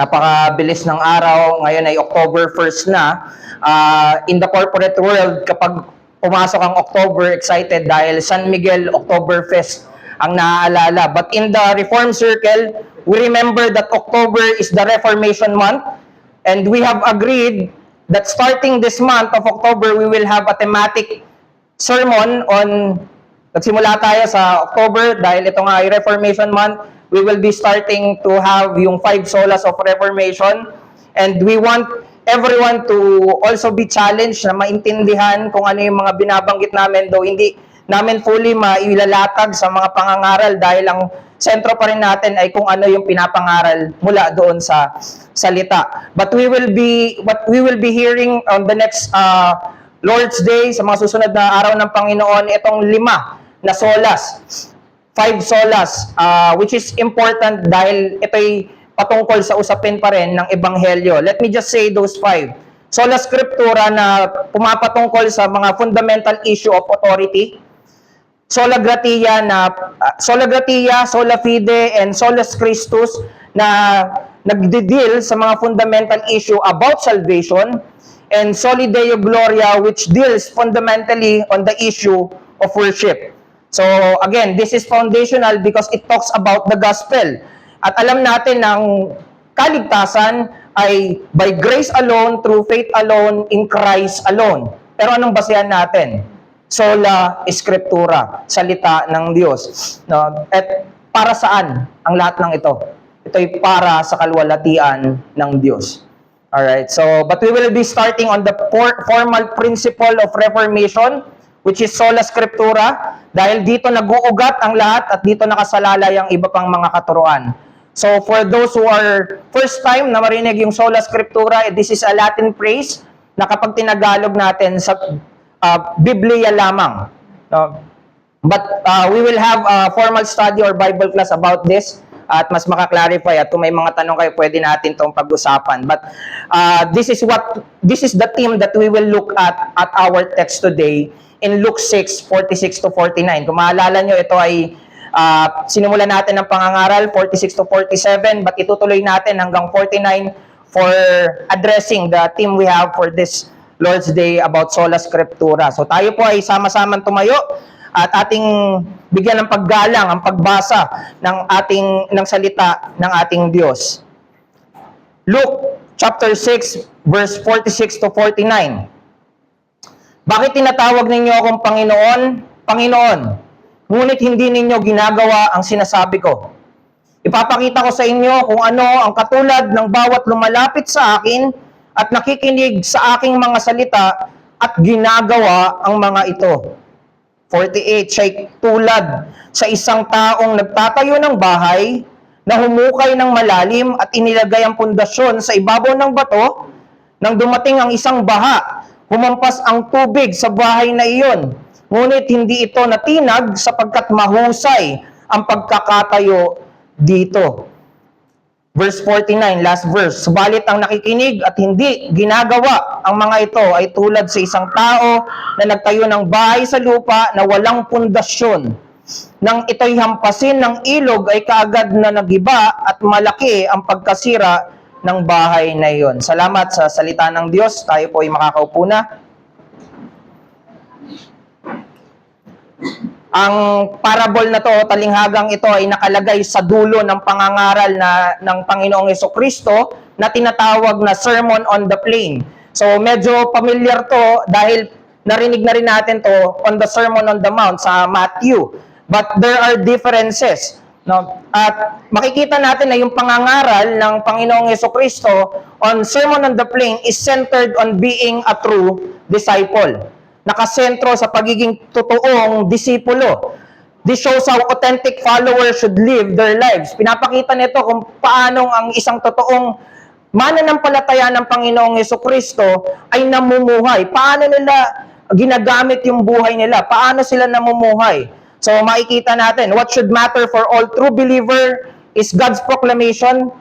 Napakabilis ng araw. Ngayon ay October 1st na. In the corporate world, kapag pumasok ang October, excited dahil San Miguel Oktoberfest ang naaalala. But in the Reform Circle, we remember that October is the Reformation month. And we have agreed that starting this month of October, we will have a thematic sermon on, nagsimula tayo sa October dahil ito nga ay Reformation month. We will be starting to have yung 5 solas of Reformation. And we want everyone to also be challenged na maintindihan kung ano yung mga binabanggit namin, though hindi namin fully mailalatag sa mga pangangaral dahil ang sentro pa rin natin ay kung ano yung pinapangaral mula doon sa salita. But what we will be hearing on the next Lord's Day, sa mga susunod na araw ng Panginoon, itong 5 na solas. 5 solas, which is important dahil ito'y patungkol sa usapin pa rin ng Ebanghelyo. Let me just say those 5. Sola Scriptura na pumapatungkol sa mga fundamental issue of authority. Sola Gratia, Sola Fide, and Solus Christus na nagde-deal sa mga fundamental issue about salvation. And Soli Deo Gloria, which deals fundamentally on the issue of worship. So again, this is foundational because it talks about the gospel. At alam natin ng kaligtasan ay by grace alone, through faith alone, in Christ alone. Pero anong basehan natin? Sola Scriptura, salita ng Diyos. No? At para saan ang lahat ng ito? Ito'y para sa kalwalatian ng Diyos. Alright, so, but we will be starting on the formal principle of Reformation, which is Sola Scriptura, dahil dito nag-uugat ang lahat at dito nakasalalay ang iba pang mga katuruan. So, for those who are first time na marinig yung Sola Scriptura, this is a Latin phrase na kapag tinagalog natin sa Biblia lamang. No? But we will have a formal study or Bible class about this at mas makaklarify at kung may mga tanong kayo, pwede natin itong pag-usapan. But this is the theme that we will look at our text today in Luke 6:46 to 49. Kung maalala nyo, ito ay sinimulan natin ng pangangaral, 46 to 47, but itutuloy natin hanggang 49 for addressing the theme we have for this Lord's Day about Sola Scriptura. So tayo po ay sama-samang tumayo at ating bigyan ng paggalang ang pagbasa ng salita ng ating Diyos. Luke chapter 6 verse 46 to 49. Bakit tinatawag ninyo akong Panginoon, Panginoon, ngunit hindi ninyo ginagawa ang sinasabi ko? Ipapakita ko sa inyo kung ano ang katulad ng bawat lumalapit sa akin at nakikinig sa aking mga salita at ginagawa ang mga ito. 48, siya'y tulad sa isang taong nagtatayo ng bahay na humukay ng malalim at inilagay ang pundasyon sa ibabaw ng bato. Nang dumating ang isang baha, humampas ang tubig sa bahay na iyon. Ngunit hindi ito natinag sapagkat mahusay ang pagkakatayo dito. Verse 49, last verse. Subalit ang nakikinig at hindi ginagawa ang mga ito ay tulad sa isang tao na nagtayo ng bahay sa lupa na walang pundasyon. Nang ito'y hampasin ng ilog ay kaagad na nagiba at malaki ang pagkasira ng bahay na iyon. Salamat sa salita ng Diyos. Tayo po ay makakaupo na. Ang parable na to, talinghagang ito ay nakalagay sa dulo ng pangangaral ng Panginoong Jesucristo na tinatawag na Sermon on the Plain. So medyo familiar to dahil narinig na rin natin to on the Sermon on the Mount sa Matthew. But there are differences. No? At makikita natin na yung pangangaral ng Panginoong Jesucristo on Sermon on the Plain is centered on being a true disciple. Nakasentro sa pagiging totoong disipulo. This shows how authentic followers should live their lives. Pinapakita nito kung paano ang isang totoong mananampalataya ng Panginoong Jesucristo ay namumuhay. Paano nila ginagamit yung buhay nila? Paano sila namumuhay? So makikita natin, what should matter for all true believer is God's proclamation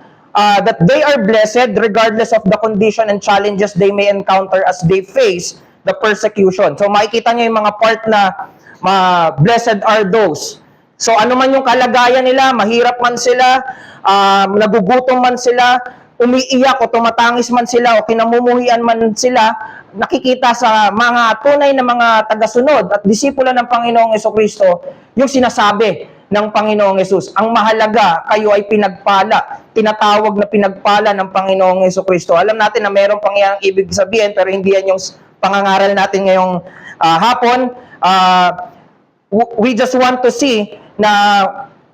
that they are blessed regardless of the condition and challenges they may encounter as they face the persecution. So makikita niyo yung mga part na blessed are those. So ano man yung kalagayan nila, mahirap man sila, nagugutom man sila, umiiyak o tumatangis man sila o kinamumuhian man sila, nakikita sa mga tunay na mga tagasunod at disipulo ng Panginoong Jesucristo yung sinasabi ng Panginoong Yesus. Ang mahalaga, kayo ay pinagpala, tinatawag na pinagpala ng Panginoong Jesucristo. Alam natin na meron pang yang ibig sabihin, pero hindi yan yung pangangaral natin ngayong hapon. We just want to see na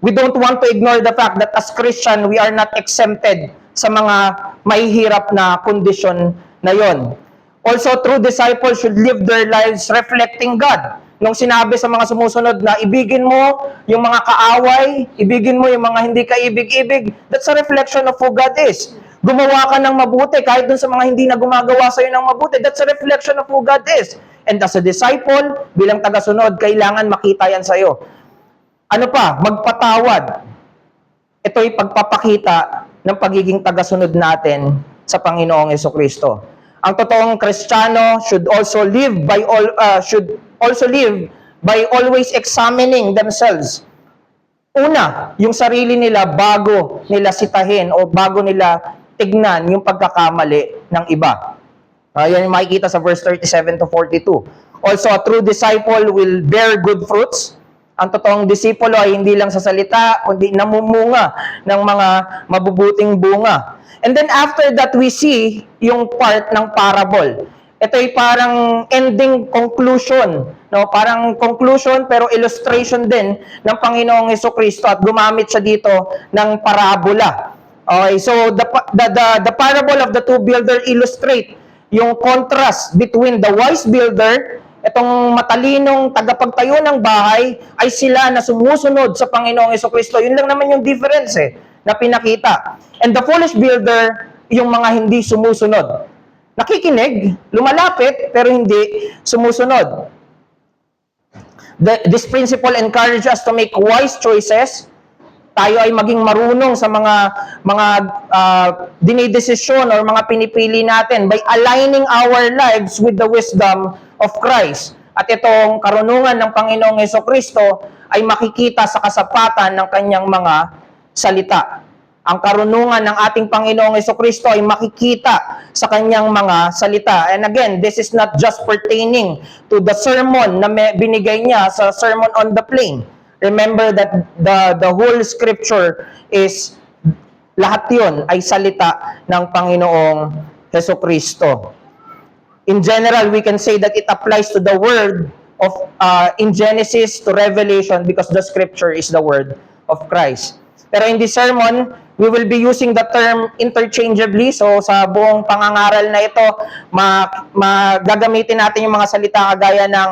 we don't want to ignore the fact that as Christian, we are not exempted sa mga mahihirap na kondisyon na yon. Also, true disciples should live their lives reflecting God. Nung sinabi sa mga sumusunod na ibigin mo yung mga kaaway, ibigin mo yung mga hindi kaibig-ibig, that's a reflection of who God is. Gumawa ka ng mabuti kahit dun sa mga hindi na gumagawa sa'yo ng mabuti, that's a reflection of who God is. And as a disciple, bilang tagasunod, kailangan makita yan sa'yo. Ano pa? Magpatawad. Ito'y pagpapakita ng pagiging tagasunod natin sa Panginoong Jesucristo. Ang totoong Kristiyano should also live by always examining themselves. Una, yung sarili nila bago nila sitahin o bago nila tignan yung pagkakamali ng iba. Yan yung makikita sa verse 37 to 42. Also, a true disciple will bear good fruits. Ang totoong disipulo ay hindi lang sa salita, kundi namumunga ng mga mabubuting bunga. And then after that, we see yung part ng parable. Ito ay parang ending conclusion. No? Parang conclusion pero illustration din ng Panginoong Jesucristo at gumamit siya dito ng parabola. Okay, so the parable of the two builder illustrate yung contrast between the wise builder, itong matalinong tagapagtayo ng bahay, ay sila na sumusunod sa Panginoong Jesucristo. Yun lang naman yung difference na pinakita. And the foolish builder, yung mga hindi sumusunod. Nakikinig, lumalapit, pero hindi sumusunod. This principle encourages us to make wise choices. Tayo ay maging marunong sa mga dinidesisyon or mga pinipili natin by aligning our lives with the wisdom of Christ. At itong karunungan ng Panginoong Jesucristo ay makikita sa kasapatan ng kanyang mga salita. Ang karunungan ng ating Panginoong Jesucristo ay makikita sa kanyang mga salita. And again, this is not just pertaining to the sermon na binigay niya sa Sermon on the Plain. Remember that the whole scripture is, lahat yun ay salita ng Panginoong Jesucristo. In general, we can say that it applies to the word of in Genesis to Revelation because the scripture is the word of Christ. Pero in this sermon, we will be using the term interchangeably. So sa buong pangangaral na ito, gagamitin natin yung mga salita kagaya ng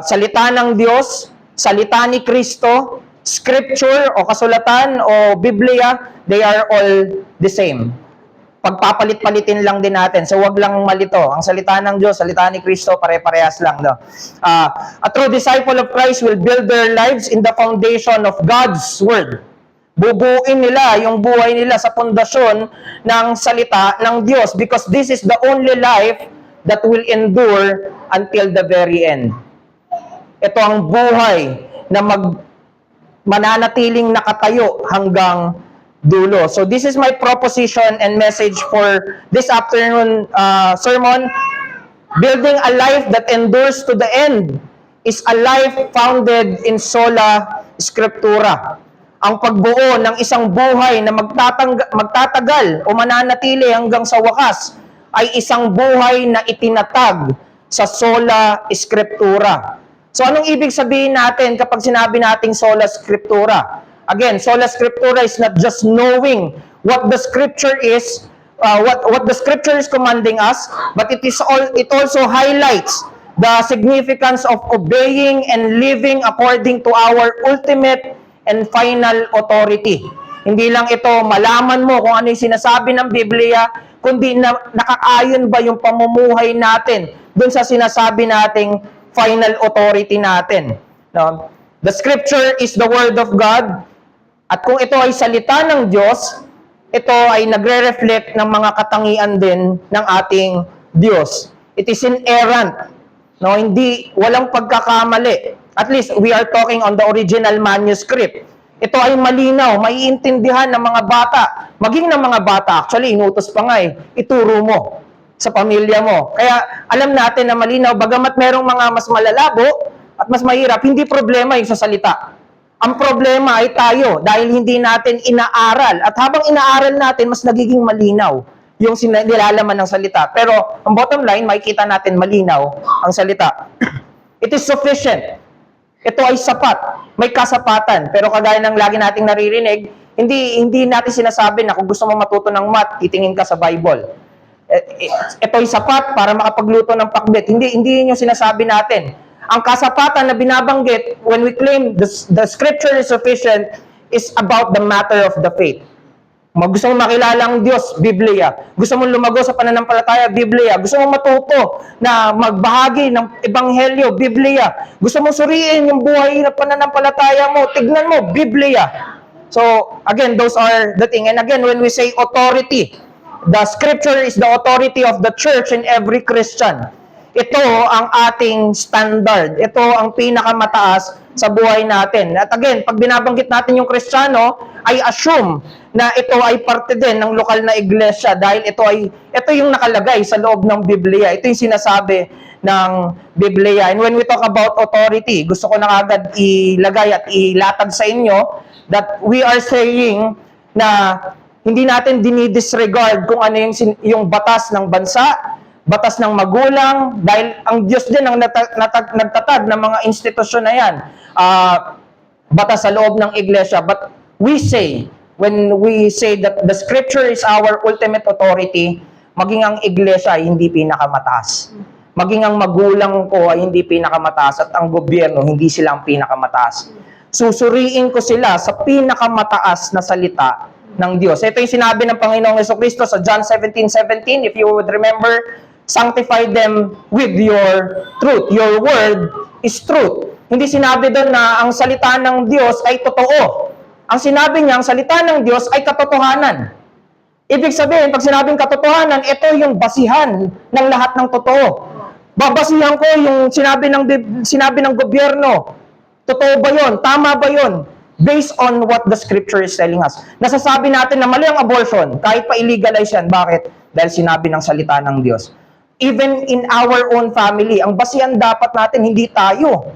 salita ng Diyos, salita ni Kristo, scripture o kasulatan o Biblia, they are all the same. Pagpapalit-palitin lang din natin. So wag lang malito. Ang salita ng Diyos, salita ni Kristo, pare-parehas lang. No? A true disciple of Christ will build their lives in the foundation of God's Word. Bubuin nila yung buhay nila sa pundasyon ng salita ng Diyos because this is the only life that will endure until the very end. Ito ang buhay na mananatiling nakatayo hanggang dulo. So this is my proposition and message for this afternoon sermon. Building a life that endures to the end is a life founded in sola scriptura. Ang pagbuo ng isang buhay na magtatagal o mananatili hanggang sa wakas ay isang buhay na itinatag sa sola scriptura. So anong ibig sabihin natin kapag sinabi nating sola scriptura? Again, sola scriptura is not just knowing what the scripture is, what the scripture is commanding us, but it also highlights the significance of obeying and living according to our ultimate and final authority. Hindi lang ito malaman mo kung ano yung sinasabi ng Biblia, kundi nakaayon ba yung pamumuhay natin dun sa sinasabi nating final authority natin. No? The scripture is the word of God. At kung ito ay salita ng Diyos, ito ay nagre-reflect ng mga katangian din ng ating Diyos. It is inerrant. No? Walang pagkakamali. At least, we are talking on the original manuscript. Ito ay malinaw, maiintindihan ng mga bata. Maging ng mga bata, actually, inutos pa nga ituro mo sa pamilya mo. Kaya alam natin na malinaw, bagamat merong mga mas malalabo at mas mahirap, hindi problema yung sa salita. Ang problema ay tayo dahil hindi natin inaaral. At habang inaaral natin, mas nagiging malinaw yung nilalaman ng salita. Pero ang bottom line, makikita natin malinaw ang salita. It is sufficient. Ito ay sapat. May kasapatan. Pero kagaya ng lagi nating naririnig, hindi natin sinasabi na kung gusto mo matuto ng math, titingin ka sa Bible. Ito ay sapat para makapagluto ng pakbet. Hindi yun yung sinasabi natin. Ang kasapatan na binabanggit when we claim the scripture is sufficient is about the matter of the faith. Gusto mong makilala ang Diyos, Biblia. Gusto mong lumago sa pananampalataya, Biblia. Gusto mong matuto na magbahagi ng Ebanghelyo, Biblia. Gusto mong suriin yung buhay na pananampalataya mo, tignan mo, Biblia. So, again, those are the thing. And again, when we say authority, the scripture is the authority of the church and every Christian. Ito ang ating standard. Ito ang pinakamataas sa buhay natin. At again, pag binabanggit natin yung Kristiyano, ay assume na ito ay parte din ng lokal na iglesia dahil ito yung nakalagay sa loob ng Biblia. Ito yung sinasabi ng Biblia. And when we talk about authority, gusto ko na agad ilagay at ilatag sa inyo that we are saying na hindi natin dinidisregard kung ano yung batas ng bansa, batas ng magulang, dahil ang Diyos din ang nagtatag ng mga institusyon na yan. Batas sa loob ng iglesia. But we say, when we say that the scripture is our ultimate authority, maging ang iglesia ay hindi pinakamataas. Maging ang magulang ko ay hindi pinakamataas at ang gobyerno hindi sila ang pinakamataas. Susuriin ko sila sa pinakamataas na salita ng Diyos. Ito yung sinabi ng Panginoong Jesucristo sa John 17:17, if you would remember, sanctify them with your truth. Your word is truth. Hindi sinabi doon na ang salita ng Diyos ay totoo. Ang sinabi niya, ang salita ng Diyos ay katotohanan. Ibig sabihin, pag sinabing katotohanan, ito yung basihan ng lahat ng totoo. Babasihan ko yung sinabi ng gobyerno. Totoo ba yun? Tama ba yun? Based on what the scripture is telling us. Nasasabi natin na mali ang abortion, kahit pa illegalize yan. Bakit? Dahil sinabi ng salita ng Diyos. Even in our own family, ang basihan dapat natin, hindi tayo.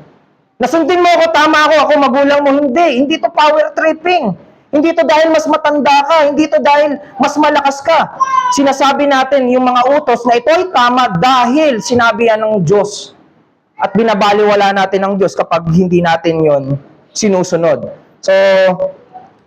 Nasundin mo ako, tama ako magulang mo, hindi. Hindi to power tripping. Hindi to dahil mas matanda ka, hindi to dahil mas malakas ka. Sinasabi natin yung mga utos na ito ay tama dahil sinabi yan ng Diyos. At binabaliwala natin ng Diyos kapag hindi natin yon sinusunod. So,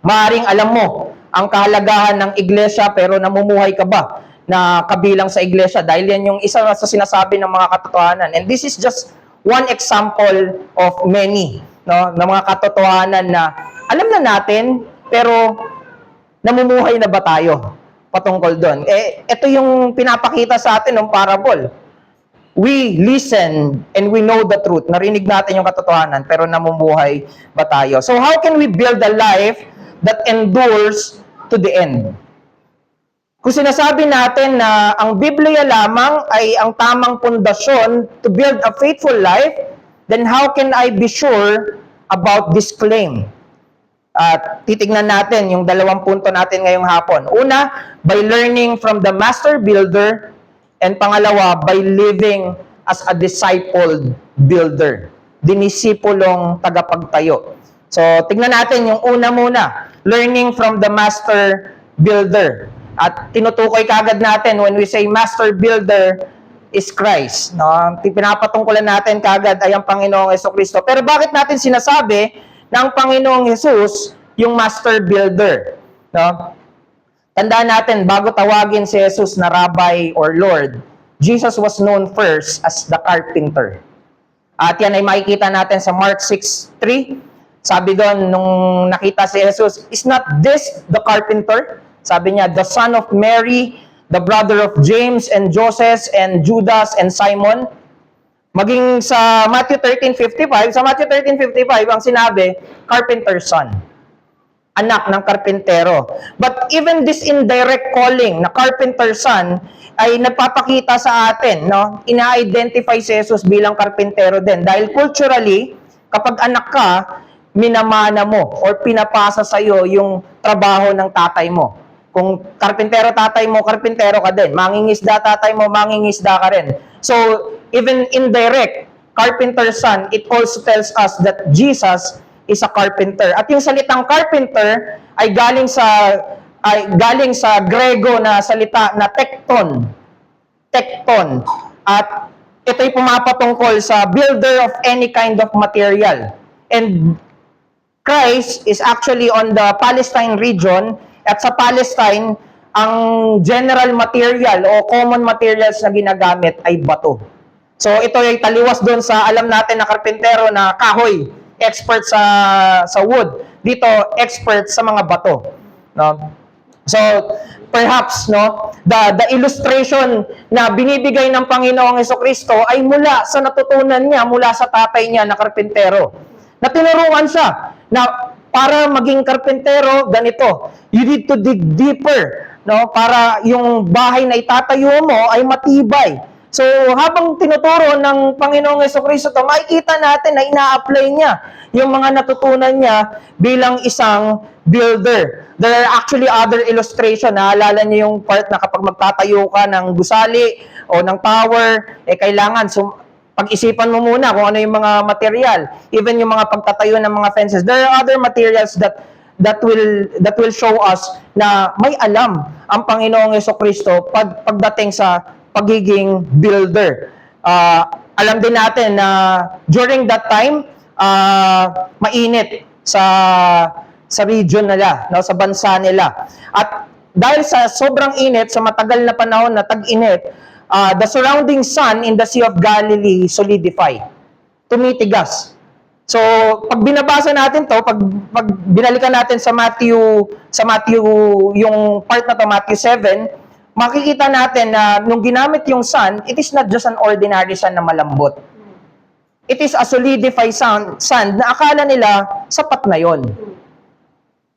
maaaring alam mo ang kahalagahan ng iglesia pero namumuhay ka ba na kabilang sa iglesia? Dahil yan yung isa sa sinasabi ng mga katotohanan. And this is just one example of many, no, na mga katotohanan na alam na natin, pero namumuhay na ba tayo patungkol doon? Ito yung pinapakita sa atin ng parable. We listen and we know the truth. Narinig natin yung katotohanan, pero namumuhay ba tayo? So how can we build a life that endures to the end? Kung sinasabi natin na ang Biblia lamang ay ang tamang pundasyon to build a faithful life, then how can I be sure about this claim? At titignan natin yung dalawang punto natin ngayong hapon. Una, by learning from the master builder, and pangalawa, by living as a discipled builder. Dinisipulong tagapagtayo. So, tignan natin yung una muna, learning from the master builder. At tinutukoy kagad natin when we say master builder is Christ. No? Pinapatungkulan natin kagad ay ang Panginoong Jesucristo. Pero bakit natin sinasabi na ang Panginoong Jesus yung master builder? No? Tandaan natin, bago tawagin si Jesus na Rabbi or Lord, Jesus was known first as the carpenter. At yan ay makikita natin sa Mark 6:3. Sabi doon, nung nakita si Jesus, is not this the carpenter? Sabi niya, the son of Mary, the brother of James and Joseph and Judas and Simon. Maging sa Matthew 13:55, ang sinabi, carpenter's son. Anak ng karpintero. But even this indirect calling na carpenter's son ay nagpapakita sa atin, no? Ina-identify si Jesus bilang karpintero din. Dahil culturally, Kapag anak ka, minamana mo or pinapasa sa'yo yung trabaho ng tatay mo. Kung karpintero tatay mo, karpintero ka din. Mangingisda tatay mo, mangingisda ka rin. So, even indirect, carpenter's son, it also tells us that Jesus is a carpenter. At yung salitang carpenter ay galing sa Grego na salita na tekton. Tekton. At ito'y pumapatungkol sa builder of any kind of material. And Christ is actually on the Palestine region, at sa Palestine, ang general material o common materials na ginagamit ay bato. So ito ay taliwas doon sa alam natin na karpentero na kahoy, expert sa wood. Dito, expert sa mga bato. No? So, perhaps, no, the illustration na binibigay ng Panginoong Hesukristo ay mula sa natutunan niya, mula sa tatay niya na karpentero. Na tinuruan siya na para maging karpentero, ganito, you need to dig deeper, no, para yung bahay na itatayo mo ay matibay. So, habang tinuturo ng Panginoong Hesukristo to, makikita natin na ina-apply niya yung mga natutunan niya bilang isang builder. There are actually other illustration. Naalala niyo yung part na kapag magtatayo ka ng gusali o ng tower, kailangan pag-isipan mo muna kung ano yung mga material. Even yung mga pagtatayo ng mga fences. There are other materials that will show us na may alam ang Panginoong Hesukristo pagdating sa pagiging builder. Alam din natin na during that time, mainit sa region nila, no, sa bansa nila. At dahil sa sobrang init, sa matagal na panahon na tag-init, the surrounding sun in the Sea of Galilee solidify. Tumitigas. So, pag binabasa natin to, pag binalikan natin sa Matthew yung part na to, Matthew 7, makikita natin na nung ginamit yung sun, it is not just an ordinary sun na malambot. It is a solidified sand na akala nila sapat na yon.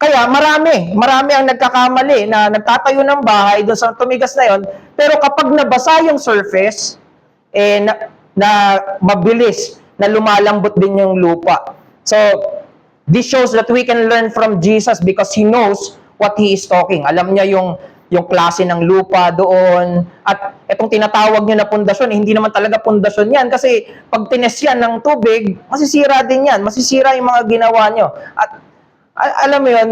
Kaya marami ang nagkakamali na nagtatayo ng bahay doon sa tumigas na yon, pero kapag nabasa yung surface, na mabilis na lumalambot din yung lupa. So, this shows that we can learn from Jesus because He knows what He is talking. Alam niya yung klase ng lupa doon. At itong tinatawag nyo na pundasyon, hindi naman talaga pundasyon yan. Kasi pag tines yan ng tubig, masisira din yan. Masisira yung mga ginawa nyo. At alam mo yun,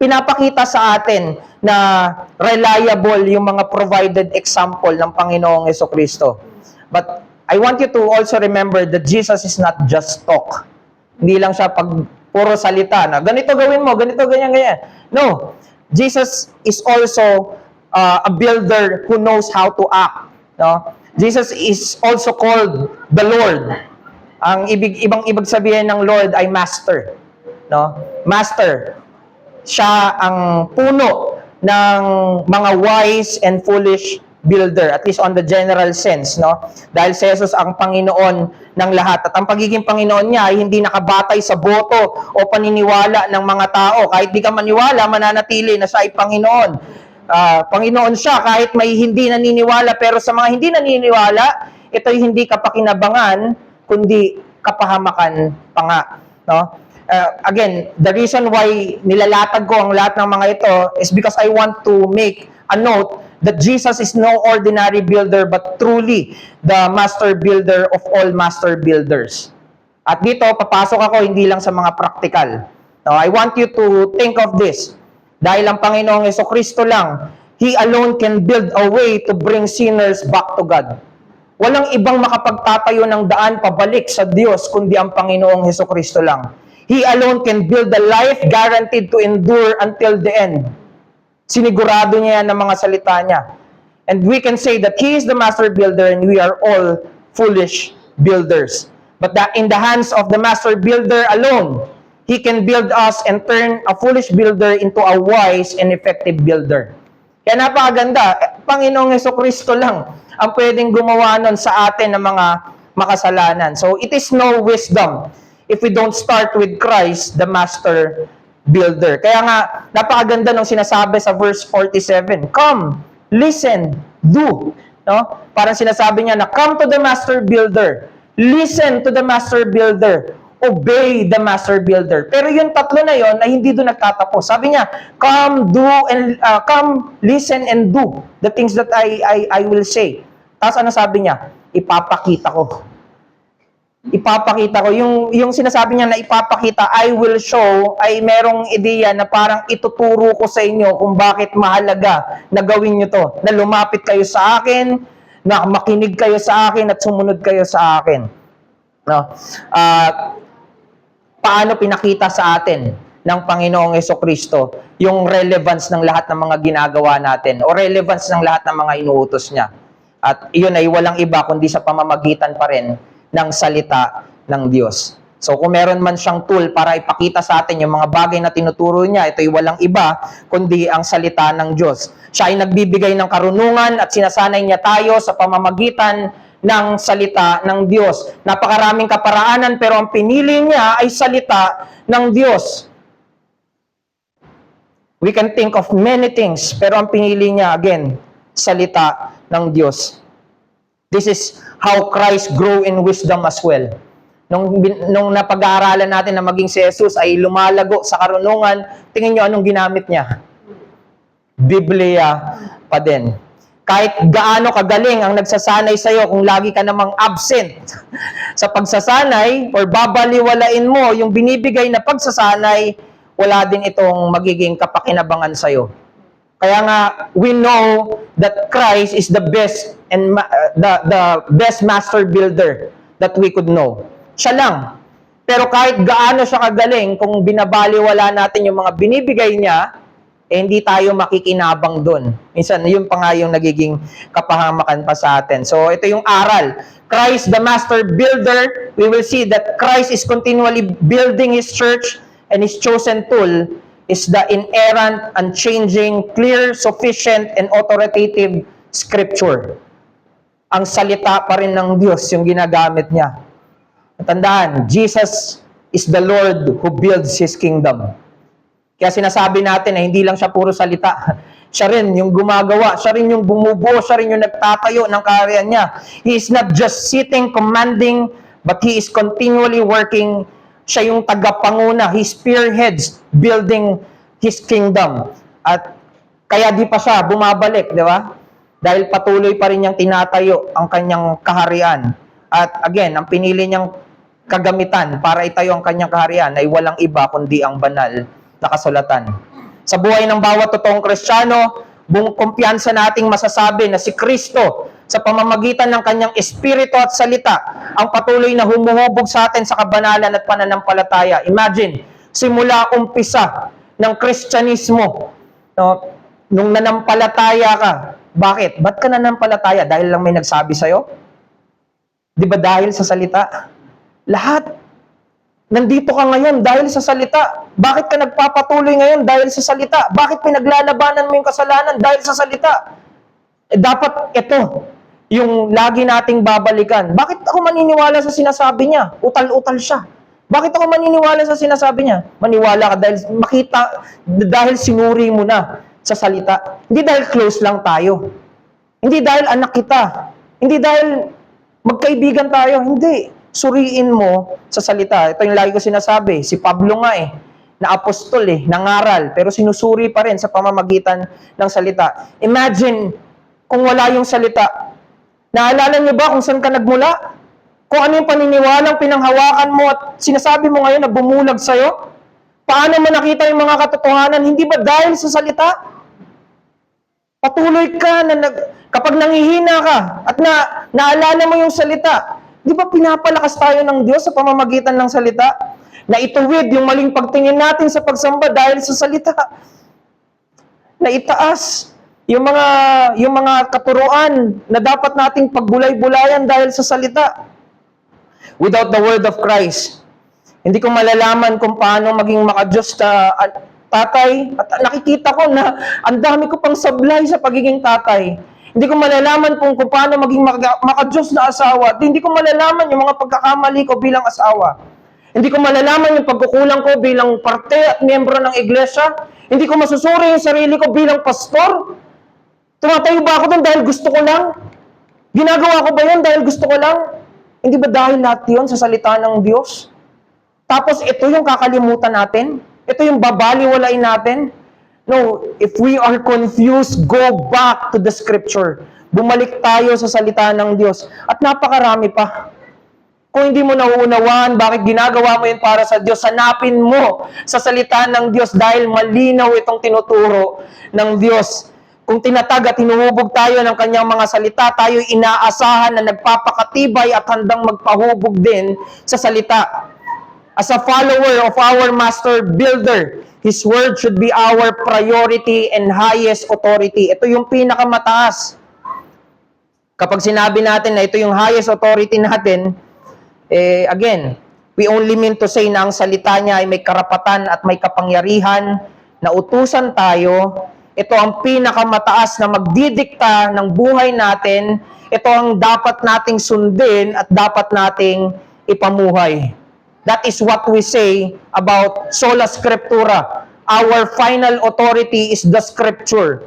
pinapakita sa atin na reliable yung mga provided example ng Panginoong Hesukristo. But I want you to also remember that Jesus is not just talk. Hindi lang siya puro salita na, ganito gawin mo, ganito, ganyan. No. Jesus is also a builder who knows how to act. No? Jesus is also called the Lord. Ang ibang sabihin ng Lord ay Master. No? Master. Siya ang puno ng mga wise and foolish builder, at least on the general sense, no? Dahil si Jesus ang Panginoon ng lahat. At ang pagiging Panginoon niya ay hindi nakabatay sa boto o paniniwala ng mga tao. Kahit di ka maniwala, mananatili na siya ay Panginoon. Panginoon siya kahit may hindi naniniwala, pero sa mga hindi naniniwala, ito'y hindi kapakinabangan, kundi kapahamakan pa nga. No? Again, the reason why nilalatag ko ang lahat ng mga ito is because I want to make a note that Jesus is no ordinary builder but truly the master builder of all master builders. At dito, papasok ako hindi lang sa mga practical. No, I want you to think of this. Dahil ang Panginoong Hesukristo lang, He alone can build a way to bring sinners back to God. Walang ibang makapagtatayo ng daan pabalik sa Diyos kundi ang Panginoong Hesukristo lang. He alone can build a life guaranteed to endure until the end. Sinigurado niya yan ng mga salita niya. And we can say that He is the master builder and we are all foolish builders. But that in the hands of the master builder alone, He can build us and turn a foolish builder into a wise and effective builder. Kaya napakaganda, Panginoong Hesukristo lang ang pwedeng gumawa nun sa atin ng mga makasalanan. So it is no wisdom if we don't start with Christ, the master builder. Kaya nga, napakaganda nung sinasabi sa verse 47, come, listen, do. No? Parang sinasabi niya na, come to the master builder. Listen to the master builder obey the master builder. Pero yung tatlo na yon ay hindi doon nagtatapos. Sabi niya, come, do, and come, listen, and do the things that I will say. Tapos ano sabi niya? Ipapakita ko. Ipapakita ko. Yung sinasabi niya na ipapakita, I will show, ay merong ideya na parang ituturo ko sa inyo kung bakit mahalaga na gawin nyo to. Na lumapit kayo sa akin, na makinig kayo sa akin, at sumunod kayo sa akin. No? Paano pinakita sa atin ng Panginoong Jesucristo yung relevance ng lahat ng mga ginagawa natin o relevance ng lahat ng mga inuutos niya. At iyon ay walang iba kundi sa pamamagitan pa rin ng salita ng Diyos. So kung meron man siyang tool para ipakita sa atin yung mga bagay na tinuturo niya, ito ay walang iba kundi ang salita ng Diyos. Siya ay nagbibigay ng karunungan at sinasanay niya tayo sa pamamagitan ng salita ng Diyos. Napakaraming kaparaanan pero ang pinili niya ay salita ng Diyos. We can think of many things pero ang pinili niya, again, salita ng Diyos. This is how Christ grew in wisdom as well. Nung napag-aaralan natin na maging si Jesus ay lumalago sa karunungan, tingin nyo anong ginamit niya? Biblia pa din. Kahit gaano kagaling ang nagsasanay sa'yo kung lagi ka namang absent sa pagsasanay or babaliwalain mo yung binibigay na pagsasanay, wala din itong magiging kapakinabangan sa'yo. Kaya nga, we know that Christ is the best and the best master builder that we could know. Siya lang. Pero kahit gaano siya kagaling, kung binabaliwala natin yung mga binibigay niya, hindi tayo makikinabang doon. Minsan, yun pa nga yung nagiging kapahamakan pa sa atin. So, ito yung aral. Christ, the master builder, we will see that Christ is continually building His church and His chosen tool is the inerrant, unchanging, clear, sufficient, and authoritative Scripture. Ang salita pa rin ng Diyos yung ginagamit niya. Tandaan, Jesus is the Lord who builds His kingdom. Kaya sinasabi natin na hindi lang siya puro salita. Siya rin yung gumagawa, siya rin yung bumubuo, siya rin yung nagtatayo ng kaharian niya. He is not just sitting, commanding, but He is continually working. Siya yung tagapanguna. He spearheads building His kingdom. At kaya di pa siya bumabalik, di ba? Dahil patuloy pa rin niyang tinatayo ang kanyang kaharian. At again, ang pinili niyang kagamitan para itayo ang kanyang kaharian ay walang iba kundi ang banal na kasulatan. Sa buhay ng bawat totoong Kristiyano, buong kumpiyansa nating masasabi na si Kristo sa pamamagitan ng kanyang espiritu at salita ang patuloy na humuhubog sa atin sa kabanalan at pananampalataya. Imagine, simula umpisa ng Kristyanismo, no, nung nanampalataya ka, bakit? Ba't ka nanampalataya? Dahil lang may nagsabi sa'yo? Di ba dahil sa salita? Lahat. Nandito ka ngayon dahil sa salita. Bakit ka nagpapatuloy ngayon? Dahil sa salita. Bakit pinaglalabanan mo yung kasalanan? Dahil sa salita. Dapat ito, yung lagi nating babalikan. Bakit ako maniniwala sa sinasabi niya? Utal-utal siya. Bakit ako maniniwala sa sinasabi niya? Maniwala ka dahil sinuri mo na sa salita. Hindi dahil close lang tayo. Hindi dahil anak kita. Hindi dahil magkaibigan tayo. Hindi. Suriin mo sa salita. Ito yung lagi ko sinasabi. Si Pablo nga na apostol nangaral, pero sinusuri pa rin sa pamamagitan ng salita. Imagine, kung wala yung salita, naalala niyo ba kung saan ka nagmula? Kung ano yung paniniwalang pinanghawakan mo at sinasabi mo ngayon na bumulag sa'yo? Paano mo nakita yung mga katotohanan? Hindi ba dahil sa salita? Patuloy ka kapag nangihina ka at naalala mo yung salita, di ba pinapalakas tayo ng Diyos sa pamamagitan ng salita? Na ituwid yung maling pagtingin natin sa pagsamba dahil sa salita. Na itaas yung mga katuruan na dapat nating pagbulay-bulayan dahil sa salita. Without the word of Christ, hindi ko malalaman kung paano maging makadiyos na tatay. At nakikita ko na ang dami ko pang sablay sa pagiging tatay. Hindi ko malalaman kung paano maging makadiyos na asawa. At hindi ko malalaman yung mga pagkakamali ko bilang asawa. Hindi ko malalaman yung pagkukulang ko bilang parte at miyembro ng iglesia. Hindi ko masusuri yung sarili ko bilang pastor. Tumatayo ba ako doon dahil gusto ko lang? Ginagawa ko ba yun dahil gusto ko lang? Hindi ba dahil lahat yun sa salita ng Diyos? Tapos ito yung kakalimutan natin? Ito yung babaliwalain natin? No, if we are confused, go back to the scripture. Bumalik tayo sa salita ng Diyos. At napakarami pa. Kung hindi mo nauunawaan, bakit ginagawa mo yun para sa Diyos, hanapin mo sa salita ng Diyos dahil malinaw itong tinuturo ng Diyos. Kung tinatag at hinuhubog tayo ng kanyang mga salita, tayo inaasahan na nagpapakatibay at handang magpahubog din sa salita. As a follower of our master builder, His word should be our priority and highest authority. Ito yung pinakamataas. Kapag sinabi natin na ito yung highest authority natin, again, we only mean to say na ang salita niya ay may karapatan at may kapangyarihan na utusan tayo. Ito ang pinakamataas na magdidikta ng buhay natin. Ito ang dapat nating sundin at dapat nating ipamuhay. That is what we say about sola scriptura. Our final authority is the scripture.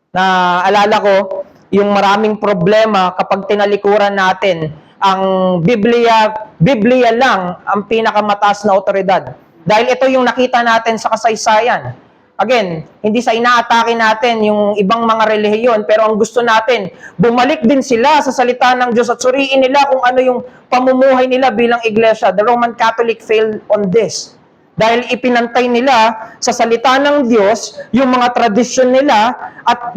Na alala ko, yung maraming problema kapag tinalikuran natin ang Biblia lang ang pinakamataas na otoridad. Dahil ito yung nakita natin sa kasaysayan. Again, hindi sa inaatake natin yung ibang mga relihiyon, pero ang gusto natin, bumalik din sila sa salita ng Diyos at suriin nila kung ano yung pamumuhay nila bilang iglesia. The Roman Catholic failed on this. Dahil ipinantay nila sa salita ng Diyos yung mga tradisyon nila at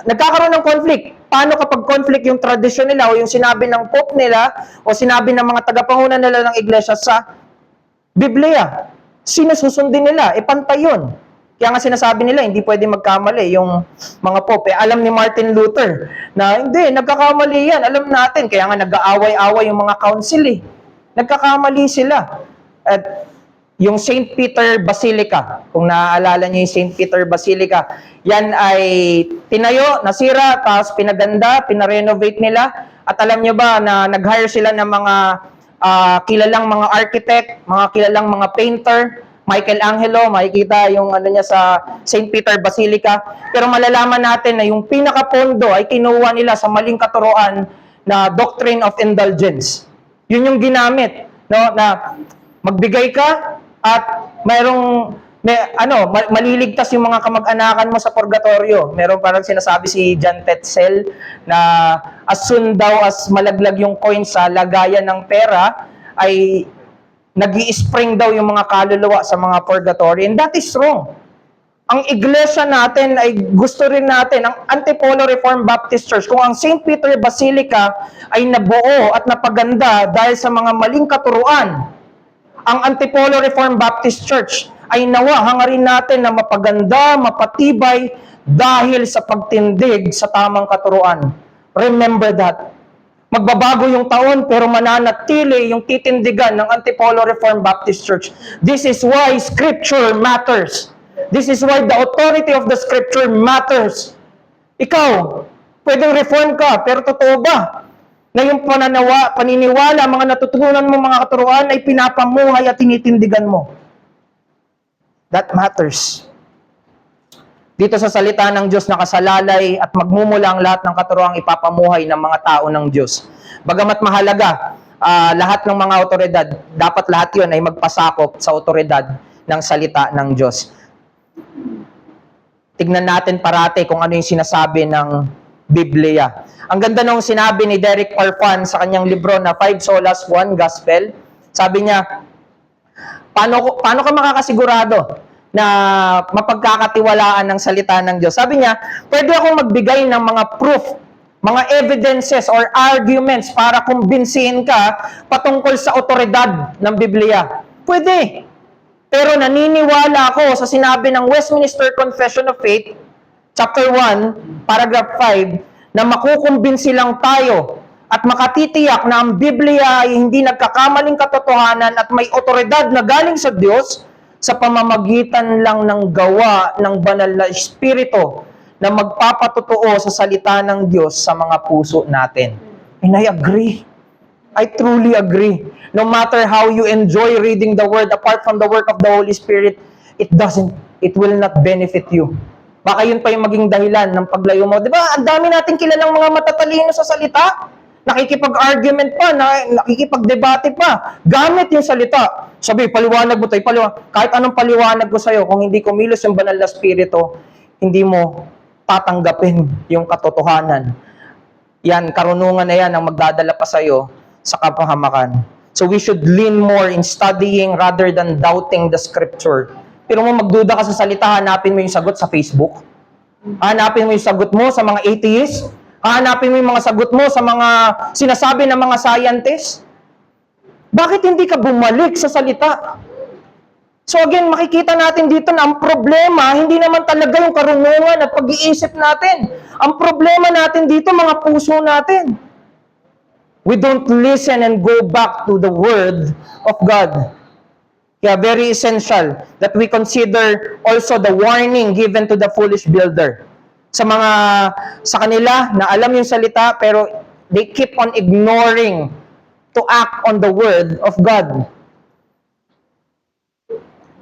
nagkakaroon ng conflict. Paano kapag conflict yung tradisyon nila o yung sinabi ng Pope nila o sinabi ng mga tagapangunan nila ng iglesia sa Biblia? Sino susundin nila? Pantay yun. Kaya nga sinasabi nila, hindi pwede magkamali yung mga Pope. Alam ni Martin Luther na hindi, nagkakamali yan. Alam natin, kaya nga nag-aaway-away yung mga council eh. Nagkakamali sila. At yung St. Peter Basilica, kung naaalala niyo yung St. Peter Basilica, yan ay tinayo, nasira, tapos pinaganda, pinarenovate nila. At alam niyo ba na nag-hire sila ng mga kilalang mga architect, mga kilalang mga painter, Michelangelo, makikita yung ano niya sa St. Peter Basilica. Pero malalaman natin na yung pinakapondo ay kinuha nila sa maling katuruan na doctrine of indulgence. Yun yung ginamit, no, na magbigay ka at maliligtas yung mga kamag-anakan mo sa purgatorio. Meron parang sinasabi si John Tetzel na as soon daw as malaglag yung coin sa lagayan ng pera, ay nag-i-spring daw yung mga kaluluwa sa mga purgatory. And that is wrong. Ang iglesia natin ay gusto rin natin, ang Antipolo Reformed Baptist Church, kung ang St. Peter Basilica ay nabuo at napaganda dahil sa mga maling katuruan, ang Antipolo Reformed Baptist Church ay nawa hangarin natin na mapaganda, mapatibay dahil sa pagtindig sa tamang katuruan. Remember that. Magbabago yung taon pero mananatili yung titindigan ng Antipolo Reformed Baptist Church. This is why Scripture matters. This is why the authority of the Scripture matters. Ikaw, pwedeng reform ka, pero totoo ba na yung paniniwala, mga natutunan mo, mga katuruan ay pinapamuhay at tinitindigan mo? That matters. Dito sa salita ng Diyos nakasalalay at magmumula ang lahat ng katuroang ipapamuhay ng mga tao ng Diyos. Bagamat mahalaga, lahat ng mga otoridad, dapat lahat yun ay magpasakop sa otoridad ng salita ng Diyos. Tignan natin parati kung ano yung sinasabi ng Biblia. Ang ganda nung sinabi ni Derek Orphan sa kanyang libro na 5 Solas, 1 Gospel. Sabi niya, paano ka makakasigurado na mapagkakatiwalaan ng salita ng Diyos? Sabi niya, pwede akong magbigay ng mga proof, mga evidences or arguments para kumbinsihin ka patungkol sa otoridad ng Biblia. Pwede. Pero naniniwala ako sa sinabi ng Westminster Confession of Faith, chapter 1, paragraph 5, na makukumbinsi lang tayo at makatitiyak na ang Biblia ay hindi nagkakamaling katotohanan at may otoridad na galing sa Diyos sa pamamagitan lang ng gawa ng banal na Espiritu na magpapatotoo sa salita ng Diyos sa mga puso natin. And I agree. I truly agree. No matter how you enjoy reading the Word apart from the work of the Holy Spirit, it will not benefit you. Baka yun pa yung maging dahilan ng paglayo mo. Di ba? Ang dami nating kilalang mga matatalino sa salita. nakikipag-argument pa, nakikipag-debate pa, gamit yung salita. Sabi, paliwanag mo tayo, kahit anong paliwanag ko sa'yo, kung hindi kumilos yung banal na spirito, hindi mo tatanggapin yung katotohanan. Yan, karunungan na yan ang magdadala pa sa'yo sa kapahamakan. So we should lean more in studying rather than doubting the scripture. Pero mo magduda ka sa salita, hanapin mo yung sagot sa Facebook. Hanapin mo yung sagot mo sa mga atheists. Hanapin mo yung mga sagot mo sa mga sinasabi ng mga scientists. Bakit hindi ka bumalik sa salita? So again, makikita natin dito na ang problema, hindi naman talaga yung karunungan at pag-iisip natin. Ang problema natin dito, mga puso natin. We don't listen and go back to the Word of God. Kaya very essential that we consider also the warning given to the foolish builder. Sa kanila na alam yung salita pero they keep on ignoring to act on the Word of God.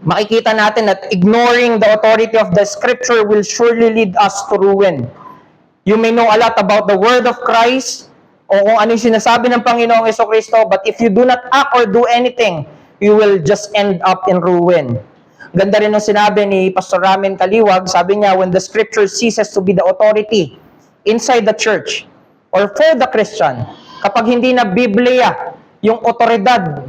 Makikita natin that ignoring the authority of the Scripture will surely lead us to ruin. You may know a lot about the Word of Christ o kung ano yung sinasabi ng Panginoong Jesucristo, but if you do not act or do anything, you will just end up in ruin. Ganda rin ng sinabi ni Pastor Ramen Kaliwag, sabi niya, when the Scripture ceases to be the authority inside the church or for the Christian, kapag hindi na Biblia yung otoridad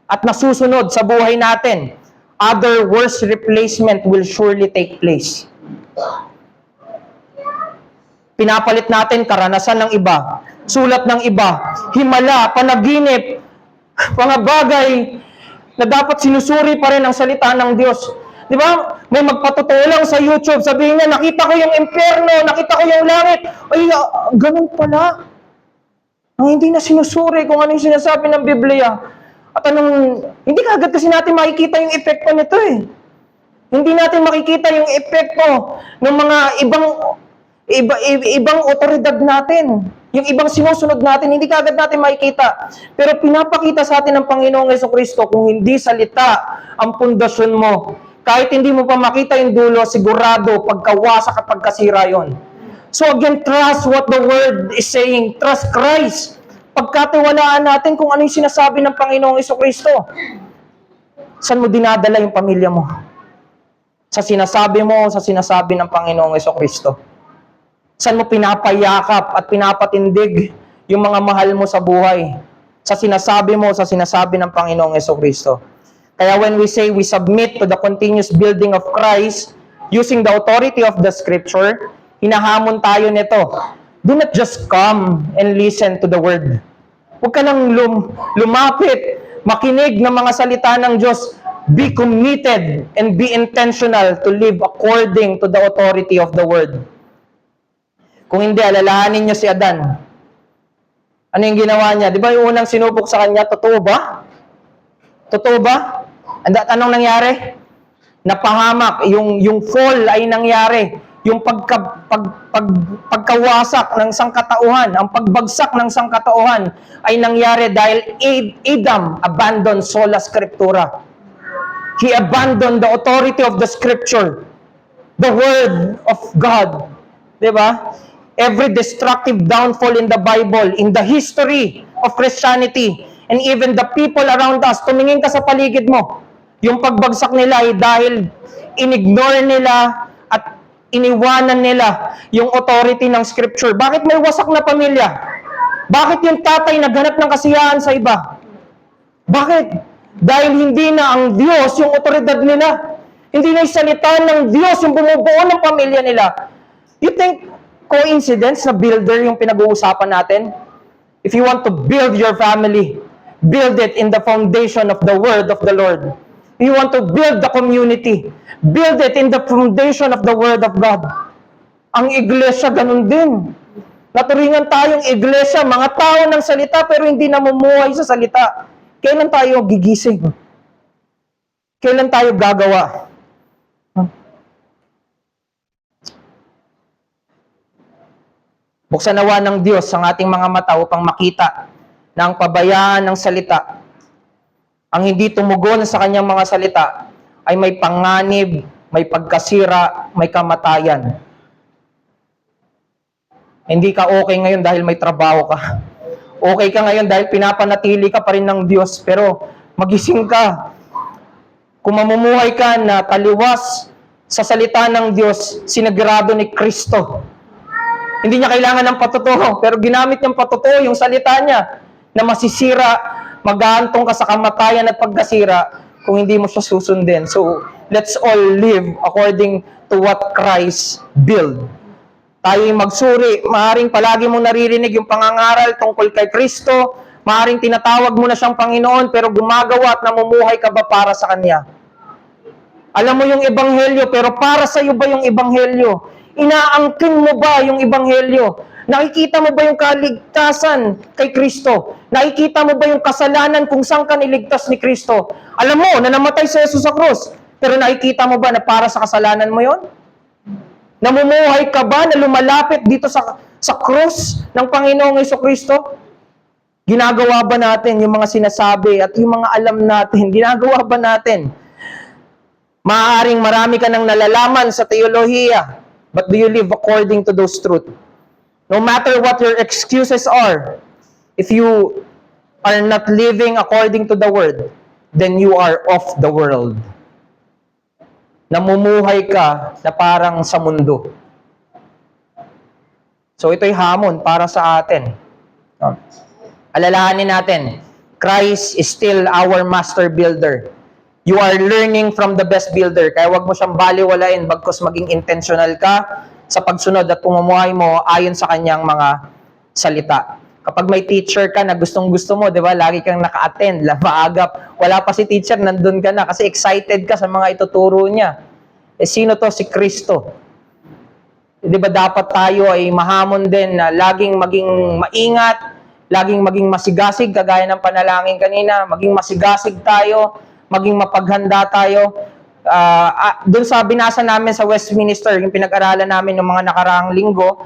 at nasusunod sa buhay natin, other worse replacement will surely take place. Pinapalit natin karanasan ng iba, sulat ng iba, himala, panaginip, mga bagay na dapat sinusuri pa rin ang salita ng Diyos. Di ba? May magpatotoo lang sa YouTube, sabihin niya, nakita ko yung impyerno, nakita ko yung langit. Ay, ganun pala. Ang hindi na sinusuri kung ano yung sinasabi ng Biblia. At hindi kaagad kasi natin makikita yung epekto nito eh. Hindi natin makikita yung epekto ng mga ibang otoridad natin. Yung ibang sinusunod natin, hindi kaagad natin makikita. Pero pinapakita sa atin ng Panginoong Jesucristo, kung hindi salita ang pundasyon mo, kahit hindi mo pa makita yung dulo, sigurado, pagkawasak at pagkasira yon. So again, trust what the Word is saying. Trust Christ. Pagkatiwalaan natin kung ano yung sinasabi ng Panginoong Jesucristo. Saan mo dinadala yung pamilya mo? Sa sinasabi mo, sa sinasabi ng Panginoong Jesucristo. Saan mo pinapayakap at pinapatindig yung mga mahal mo sa buhay? Sa sinasabi mo, sa sinasabi ng Panginoong Jesucristo. Kaya when we say we submit to the continuous building of Christ, using the authority of the Scripture, hinahamon tayo nito. Do not just come and listen to the Word. Huwag ka lang lumapit, makinig ng mga salita ng Diyos. Be committed and be intentional to live according to the authority of the Word. Kung hindi, alalahanin niyo si Adan. Ano yung ginawa niya? Di ba yung unang sinubok sa kanya, totoo ba? Totoo ba? Anong nangyari? Napahamak. Yung fall ay nangyari. Yung pagkawasak ng sangkatauhan, ang pagbagsak ng sangkatauhan ay nangyari dahil Adam abandoned sola scriptura. He abandoned the authority of the Scripture, the Word of God. Diba? Every destructive downfall in the Bible, in the history of Christianity, and even the people around us, tumingin ka sa paligid mo. Yung pagbagsak nila ay dahil inignore nila at iniwanan nila yung authority ng Scripture. Bakit may wasak na pamilya? Bakit yung tatay naghanap ng kasiyahan sa iba? Bakit? Dahil hindi na ang Diyos yung otoridad nila. Hindi na yung salita ng Diyos yung bumubuo ng pamilya nila. You think coincidence na builder yung pinag-uusapan natin? If you want to build your family, build it in the foundation of the Word of the Lord. You want to build the community, build it in the foundation of the Word of God. Ang iglesia, ganun din. Naturingan tayong iglesia, mga tao ng salita, pero hindi namumuhay sa salita. Kailan tayo gigising? Kailan tayo gagawa? Buksan nawa ng Diyos ang ating mga mata upang makita na ang pabayaan ng salita, ang hindi tumugon sa kanyang mga salita, ay may panganib, may pagkasira, may kamatayan. Hindi ka okay ngayon dahil may trabaho ka. Okay ka ngayon dahil pinapanatili ka pa rin ng Diyos, pero magising ka. Kung mamumuhay ka na taliwas sa salita ng Diyos, sinagrado ni Kristo. Hindi niya kailangan ng patotoo, pero ginamit niyang patotoo yung salita niya na masisira, mag-aantong ka sa kamatayan at pagkasira kung hindi mo siya susundin. So, let's all live according to what Christ built. Tayo'y magsuri. Maaring palagi mong naririnig yung pangangaral tungkol kay Kristo. Maaring tinatawag mo na siyang Panginoon, pero gumagawa at namumuhay ka ba para sa Kanya? Alam mo yung Ebanghelyo, pero para sa iyo ba yung Ebanghelyo? Inaangkin mo ba yung Ebanghelyo? Nakikita mo ba yung kaligtasan kay Kristo? Nakikita mo ba yung kasalanan kung saan ka niligtas ni Kristo? Alam mo na namatay si Jesus sa krus, pero nakikita mo ba na para sa kasalanan mo yon? Namumuhay ka ba na lumalapit dito sa krus ng Panginoong Jesucristo? Ginagawa ba natin yung mga sinasabi at yung mga alam natin? Ginagawa ba natin? Maaaring marami ka nang nalalaman sa teolohiya, but do you live according to those truths? No matter what your excuses are, if you are not living according to the Word, then you are of the world. Namumuhay ka na parang sa mundo. So ito'y hamon para sa atin. Alalahanin natin, Christ is still our master builder. You are learning from the best builder. Kaya wag mo siyang baliwalain bagkus maging intentional ka sa pagsunod at pumumuhay mo ayon sa kanyang mga salita. Kapag may teacher ka na gustong-gusto mo, di ba, lagi kang naka-attend, maagap, wala pa si teacher, nandun ka na kasi excited ka sa mga ituturo niya. Eh, sino to? Si Kristo. Di ba dapat tayo ay mahamon din na laging maging maingat, laging maging masigasig, kagaya ng panalangin kanina, maging masigasig tayo, maging mapaghanda tayo. Doon sa binasa namin sa Westminster, yung pinag-aralan namin ng mga nakaraang linggo,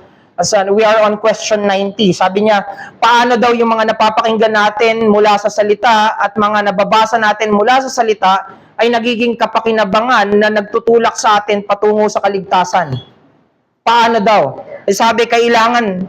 we are on question 90. Sabi niya, paano daw yung mga napapakinggan natin mula sa salita at mga nababasa natin mula sa salita ay nagiging kapakinabangan na nagtutulak sa atin patungo sa kaligtasan? Paano daw? Sabi, kailangan,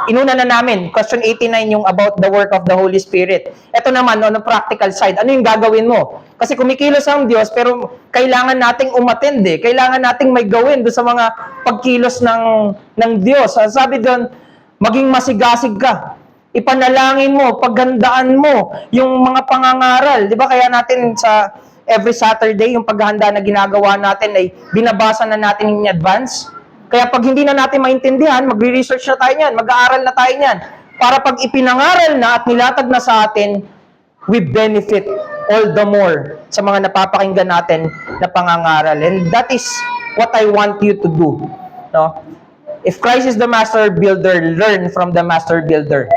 inuna na namin, question 89 yung about the work of the Holy Spirit. Ito naman, on the practical side, ano yung gagawin mo? Kasi kumikilos ang Diyos, pero kailangan nating umattend eh. Kailangan nating may gawin doon sa mga pagkilos ng Diyos. Sabi doon, maging masigasig ka. Ipanalangin mo, paggandaan mo yung mga pangangaral. Di ba kaya natin sa every Saturday, yung paghahanda na ginagawa natin ay binabasa na natin in advance? Kaya pag hindi na natin maintindihan, magre-research na tayo niyan, mag-aaral na tayo niyan. Para pag ipinangaral na at nilatag na sa atin, we benefit all the more sa mga napapakinggan natin na pangangaral. And that is what I want you to do. No? If Christ is the master builder, learn from the master builder.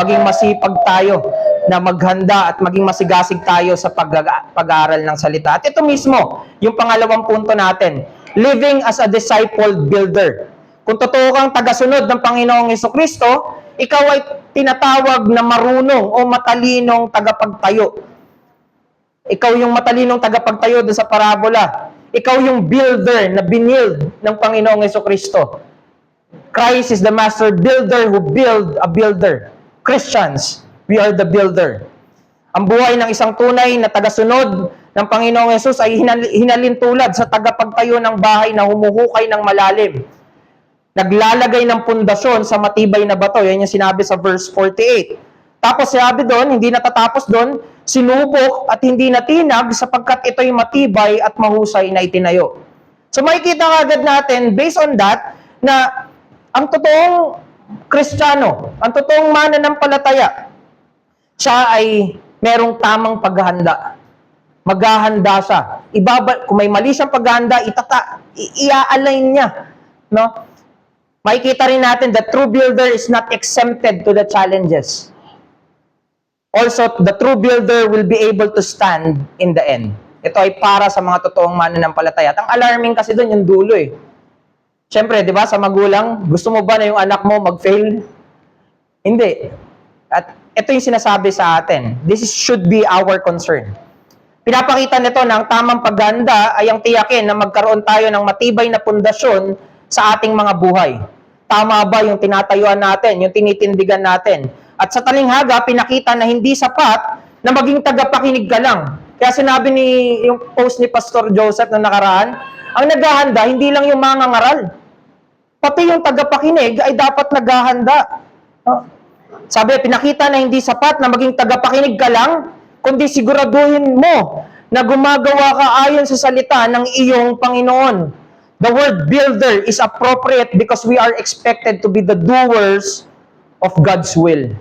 Maging masipag tayo na maghanda at maging masigasig tayo sa pag-aaral ng salita. At ito mismo, yung pangalawang punto natin, living as a disciple builder. Kung totoo kang tagasunod ng Panginoong Jesucristo, ikaw ay tinatawag na marunong o matalinong tagapagtayo. Ikaw yung matalinong tagapagtayo doon sa parabola. Ikaw yung builder na binild ng Panginoong Jesucristo. Christ is the master builder who build a builder. Christians, we are the builder. Ang buhay ng isang tunay na tagasunod ng Panginoong Yesus ay hinalintulad sa tagapagtayo ng bahay na humuhukay ng malalim. Naglalagay ng pundasyon sa matibay na bato. Yan yung sinabi sa verse 48. Tapos sabi doon, hindi natatapos doon, sinubok at hindi natinag sapagkat ito'y matibay at mahusay na itinayo. So makikita agad natin, based on that, na ang totoong Kristiyano, ang totoong mananampalataya, siya ay merong tamang paghahanda. Maghahanda siya. Kung may mali siyang paghahanda, i-align niya. No? Makikita rin natin that true builder is not exempted to the challenges. Also, the true builder will be able to stand in the end. Ito ay para sa mga totoong mananampalataya. At ang alarming kasi doon yung dulo eh. Siyempre, di ba, sa magulang, gusto mo ba na yung anak mo mag-fail? Hindi. At ito yung sinasabi sa atin. This should be our concern. Pinapakita nito na ang tamang paghahanda ay ang tiyakin na magkaroon tayo ng matibay na pundasyon sa ating mga buhay. Tama ba yung tinatayuan natin, yung tinitindigan natin? At sa talinghaga, pinakita na hindi sapat na maging tagapakinig ka lang. Kaya sinabi yung post ni Pastor Joseph na nakaraan, ang naghahanda, hindi lang yung mga ngaral. Pati yung tagapakinig ay dapat naghahanda. Sabi, pinakita na hindi sapat na maging tagapakinig ka lang, kundi siguraduhin mo na gumagawa ka ayon sa salita ng iyong Panginoon. The word builder is appropriate because we are expected to be the doers of God's will.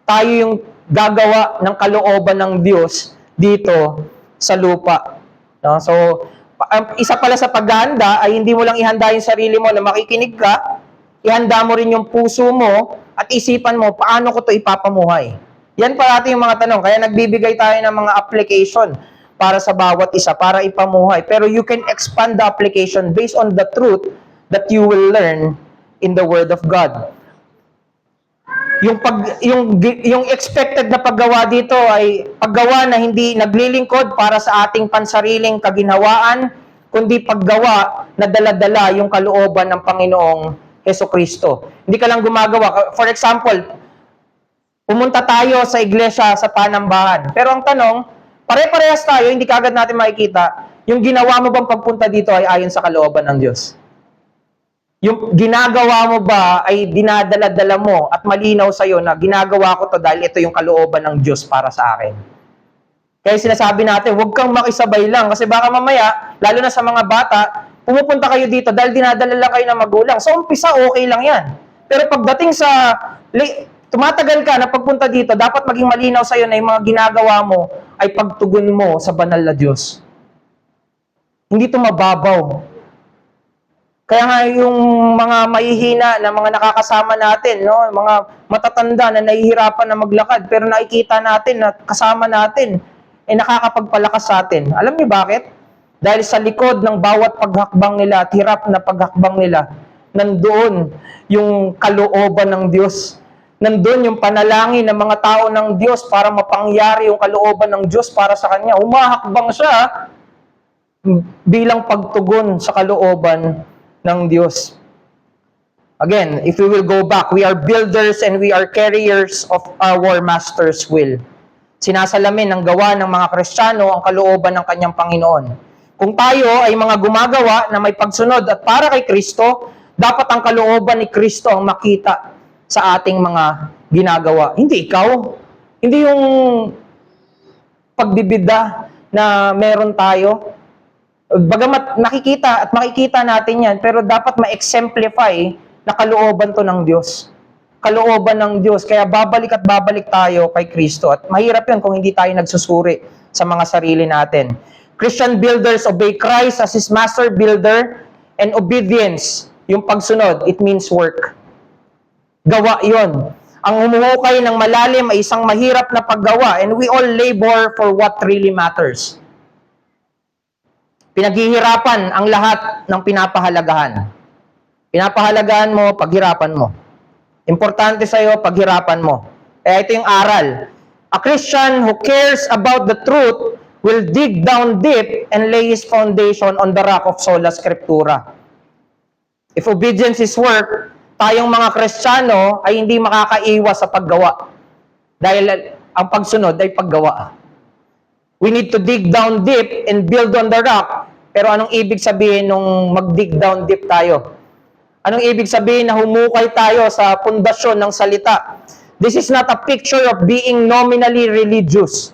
Tayo yung gagawa ng kalooban ng Diyos dito sa lupa. No? So, isa pala sa paghahanda ay hindi mo lang ihanda yung sarili mo na makikinig ka, ihanda mo rin yung puso mo at isipan mo paano ko to ipapamuhay. Yan parati yung mga tanong. Kaya nagbibigay tayo ng mga application para sa bawat isa, para ipamuhay. Pero you can expand the application based on the truth that you will learn in the Word of God. Yung expected na paggawa dito ay paggawa na hindi naglilingkod para sa ating pansariling kaginhawaan, kundi paggawa na dala-dala yung kalooban ng Panginoong Hesukristo. Hindi ka lang gumagawa. For example, pumunta tayo sa iglesia sa panambahan. Pero ang tanong, pare-parehas tayo, hindi kagad natin makikita, yung ginawa mo bang pagpunta dito ay ayon sa kalooban ng Diyos? Yung ginagawa mo ba ay dinadala-dala mo at malinaw sa'yo na ginagawa ko to dahil ito yung kalooban ng Diyos para sa akin? Kaya sinasabi natin, huwag kang makisabay lang kasi baka mamaya, lalo na sa mga bata, pumupunta kayo dito dahil dinadala lang kayo ng magulang. So, umpisa, okay lang yan. Pero pagdating sa tumatagal ka na pagpunta dito, dapat maging malinaw sa'yo na yung mga ginagawa mo ay pagtugon mo sa banal na Diyos. Hindi ito mababaw. Kaya nga yung mga mahihina na mga nakakasama natin, no? Mga matatanda na nahihirapan na maglakad, pero nakikita natin na kasama natin, nakakapagpalakas sa atin. Alam niyo bakit? Dahil sa likod ng bawat paghakbang nila at hirap na paghakbang nila, nandoon yung kalooban ng Diyos. Nandoon yung panalangin ng mga tao ng Diyos para mapangyari yung kalooban ng Diyos para sa kanya. Humahakbang siya bilang pagtugon sa kalooban ng Diyos. Again, if we will go back, we are builders and we are carriers of our Master's will. Sinasalamin ng gawa ng mga Kristiyano ang kalooban ng kanyang Panginoon. Kung tayo ay mga gumagawa na may pagsunod at para kay Kristo, dapat ang kalooban ni Kristo ang makita sa ating mga ginagawa. Hindi ikaw. Hindi yung pagbibida na meron tayo. Bagamat nakikita at makikita natin yan, pero dapat ma-exemplify na kalooban to ng Diyos. Kalooban ng Diyos. Kaya babalik at babalik tayo kay Kristo. At mahirap yun kung hindi tayo nagsusuri sa mga sarili natin. Christian builders obey Christ as His master builder, and obedience, yung pagsunod, it means work. Gawa yon. Ang humuhukay ng malalim ay isang mahirap na paggawa, and we all labor for what really matters. Pinaghihirapan ang lahat ng pinapahalagahan. Pinapahalagahan mo, paghirapan mo. Importante sa'yo, paghirapan mo. Kaya ito yung aral. A Christian who cares about the truth will dig down deep and lay his foundation on the rock of sola scriptura. If obedience is work, tayong mga Kristiyano ay hindi makakaiwas sa paggawa. Dahil ang pagsunod ay paggawa. We need to dig down deep and build on the rock. Pero anong ibig sabihin nung mag-dig down deep tayo? Anong ibig sabihin na humukay tayo sa pundasyon ng salita? This is not a picture of being nominally religious.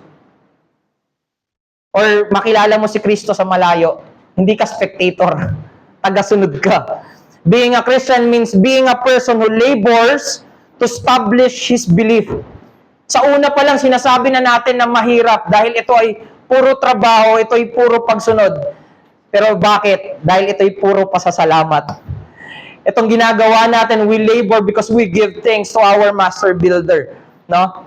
Or makilala mo si Kristo sa malayo. Hindi ka spectator. Tagasunod ka. Being a Christian means being a person who labors to establish his belief. Sa una pa lang, sinasabi na natin na mahirap dahil ito ay puro trabaho, ito ay puro pagsunod. Pero bakit? Dahil ito ay puro pasasalamat. Itong ginagawa natin, we labor because we give thanks to our master builder. No?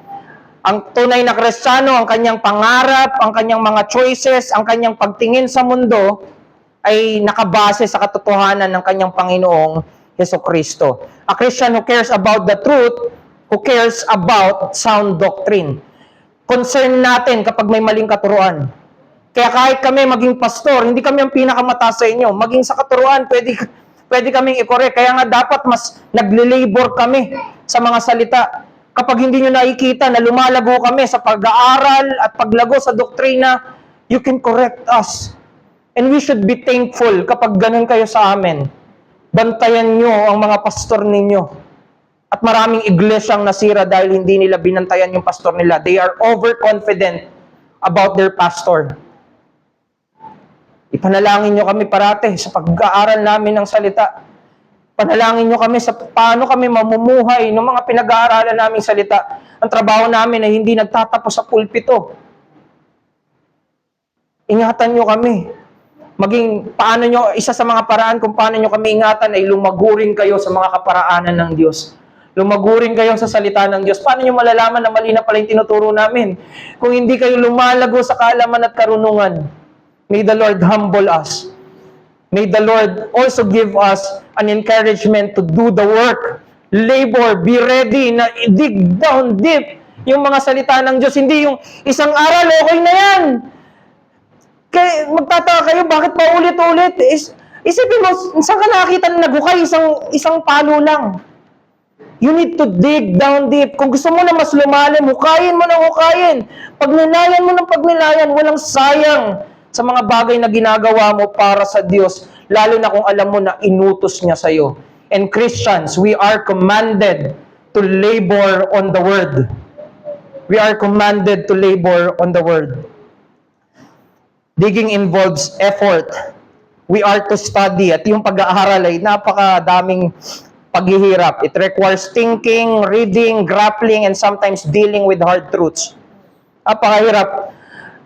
Ang tunay na Kristiyano, ang kanyang pangarap, ang kanyang mga choices, ang kanyang pagtingin sa mundo, ay nakabase sa katotohanan ng kanyang Panginoong Hesukristo. A Christian who cares about the truth, who cares about sound doctrine. Concern natin kapag may maling katuruan. Kaya kahit kami maging pastor, hindi kami ang pinakamataas sa inyo. Maging sa katuruan, pwede kaming i-correct. Kaya nga dapat mas nagle-labor kami sa mga salita. Kapag hindi nyo nakikita na lumalago kami sa pag-aaral at paglago sa doktrina, you can correct us. And we should be thankful kapag ganun kayo sa amin. Bantayan nyo ang mga pastor ninyo. At maraming iglesyang nasira dahil hindi nila binantayan yung pastor nila. They are overconfident about their pastor. Ipanalangin nyo kami parate sa pag-aaral namin ng salita. Panalangin nyo kami sa paano kami mamumuhay ng mga pinag-aaralan naming salita. Ang trabaho namin ay hindi nagtatapos sa pulpito. Ingatan nyo kami. Maging paano nyo, isa sa mga paraan kung paano nyo kami ingatan ay lumagurin kayo sa mga kaparaanan ng Diyos. Lumagurin kayo sa salita ng Diyos. Paano nyo malalaman na mali na pala yung tinuturo namin? Kung hindi kayo lumalago sa kaalaman at karunungan. May the Lord humble us. May the Lord also give us an encouragement to do the work. Labor, be ready, na dig down deep yung mga salita ng Diyos. Hindi yung isang aral, okay na yan. Kaya magtataka kayo, bakit pa ulit-ulit? Isipin mo, saan ka nakakita na nagukay? Isang palo lang. You need to dig down deep. Kung gusto mo na mas lumalim, hukayin mo na hukayin. Pagnilayan mo ng pagnilayan, walang sayang sa mga bagay na ginagawa mo para sa Diyos, lalo na kung alam mo na inutos niya sa'yo. And Christians, we are commanded to labor on the Word. We are commanded to labor on the Word. Digging involves effort. We are to study. At yung pag-aaral ay napakadaming paghihirap. It requires thinking, reading, grappling, and sometimes dealing with hard truths. Napakahirap.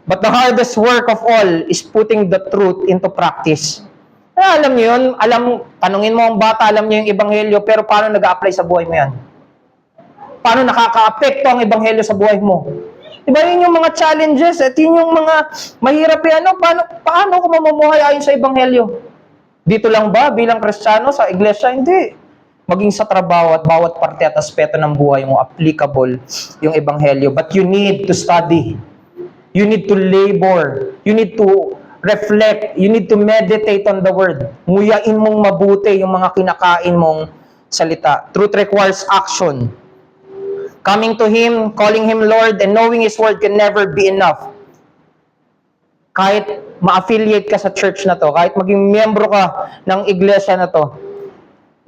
But the hardest work of all is putting the truth into practice. Alam niyo yun, tanungin mo ang bata, alam niyo yung ebanghelyo, pero paano nag-a-apply sa buhay mo yan? Paano nakaka-apekto ang ebanghelyo sa buhay mo? Diba yun yung mga challenges, at yun yung mga mahirap yan. Paano ko mamumuhay ayon sa ebanghelyo? Dito lang ba, bilang Kristiyano, sa iglesia? Hindi. Maging sa trabaho at bawat parte at aspeto ng buhay mo, applicable yung ebanghelyo. But you need to study. You need to labor. You need to reflect. You need to meditate on the Word. Nguyain mong mabuti yung mga kinakain mong salita. Truth requires action. Coming to Him, calling Him Lord, and knowing His Word can never be enough. Kahit ma-affiliate ka sa church na to, kahit maging miyembro ka ng iglesia na to,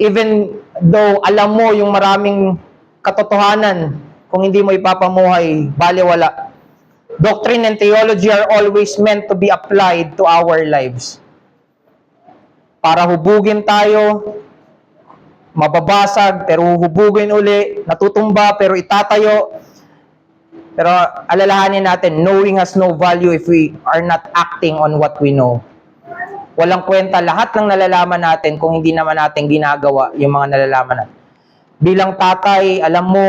even though alam mo yung maraming katotohanan, kung hindi mo ipapamuhay, baliwala. Doctrine and theology are always meant to be applied to our lives. Para hubugin tayo, mababasag, pero hubugin uli, natutumba, pero itatayo. Pero alalahanin natin, knowing has no value if we are not acting on what we know. Walang kwenta lahat ng nalalaman natin kung hindi naman natin ginagawa yung mga nalalaman natin. Bilang tatay, alam mo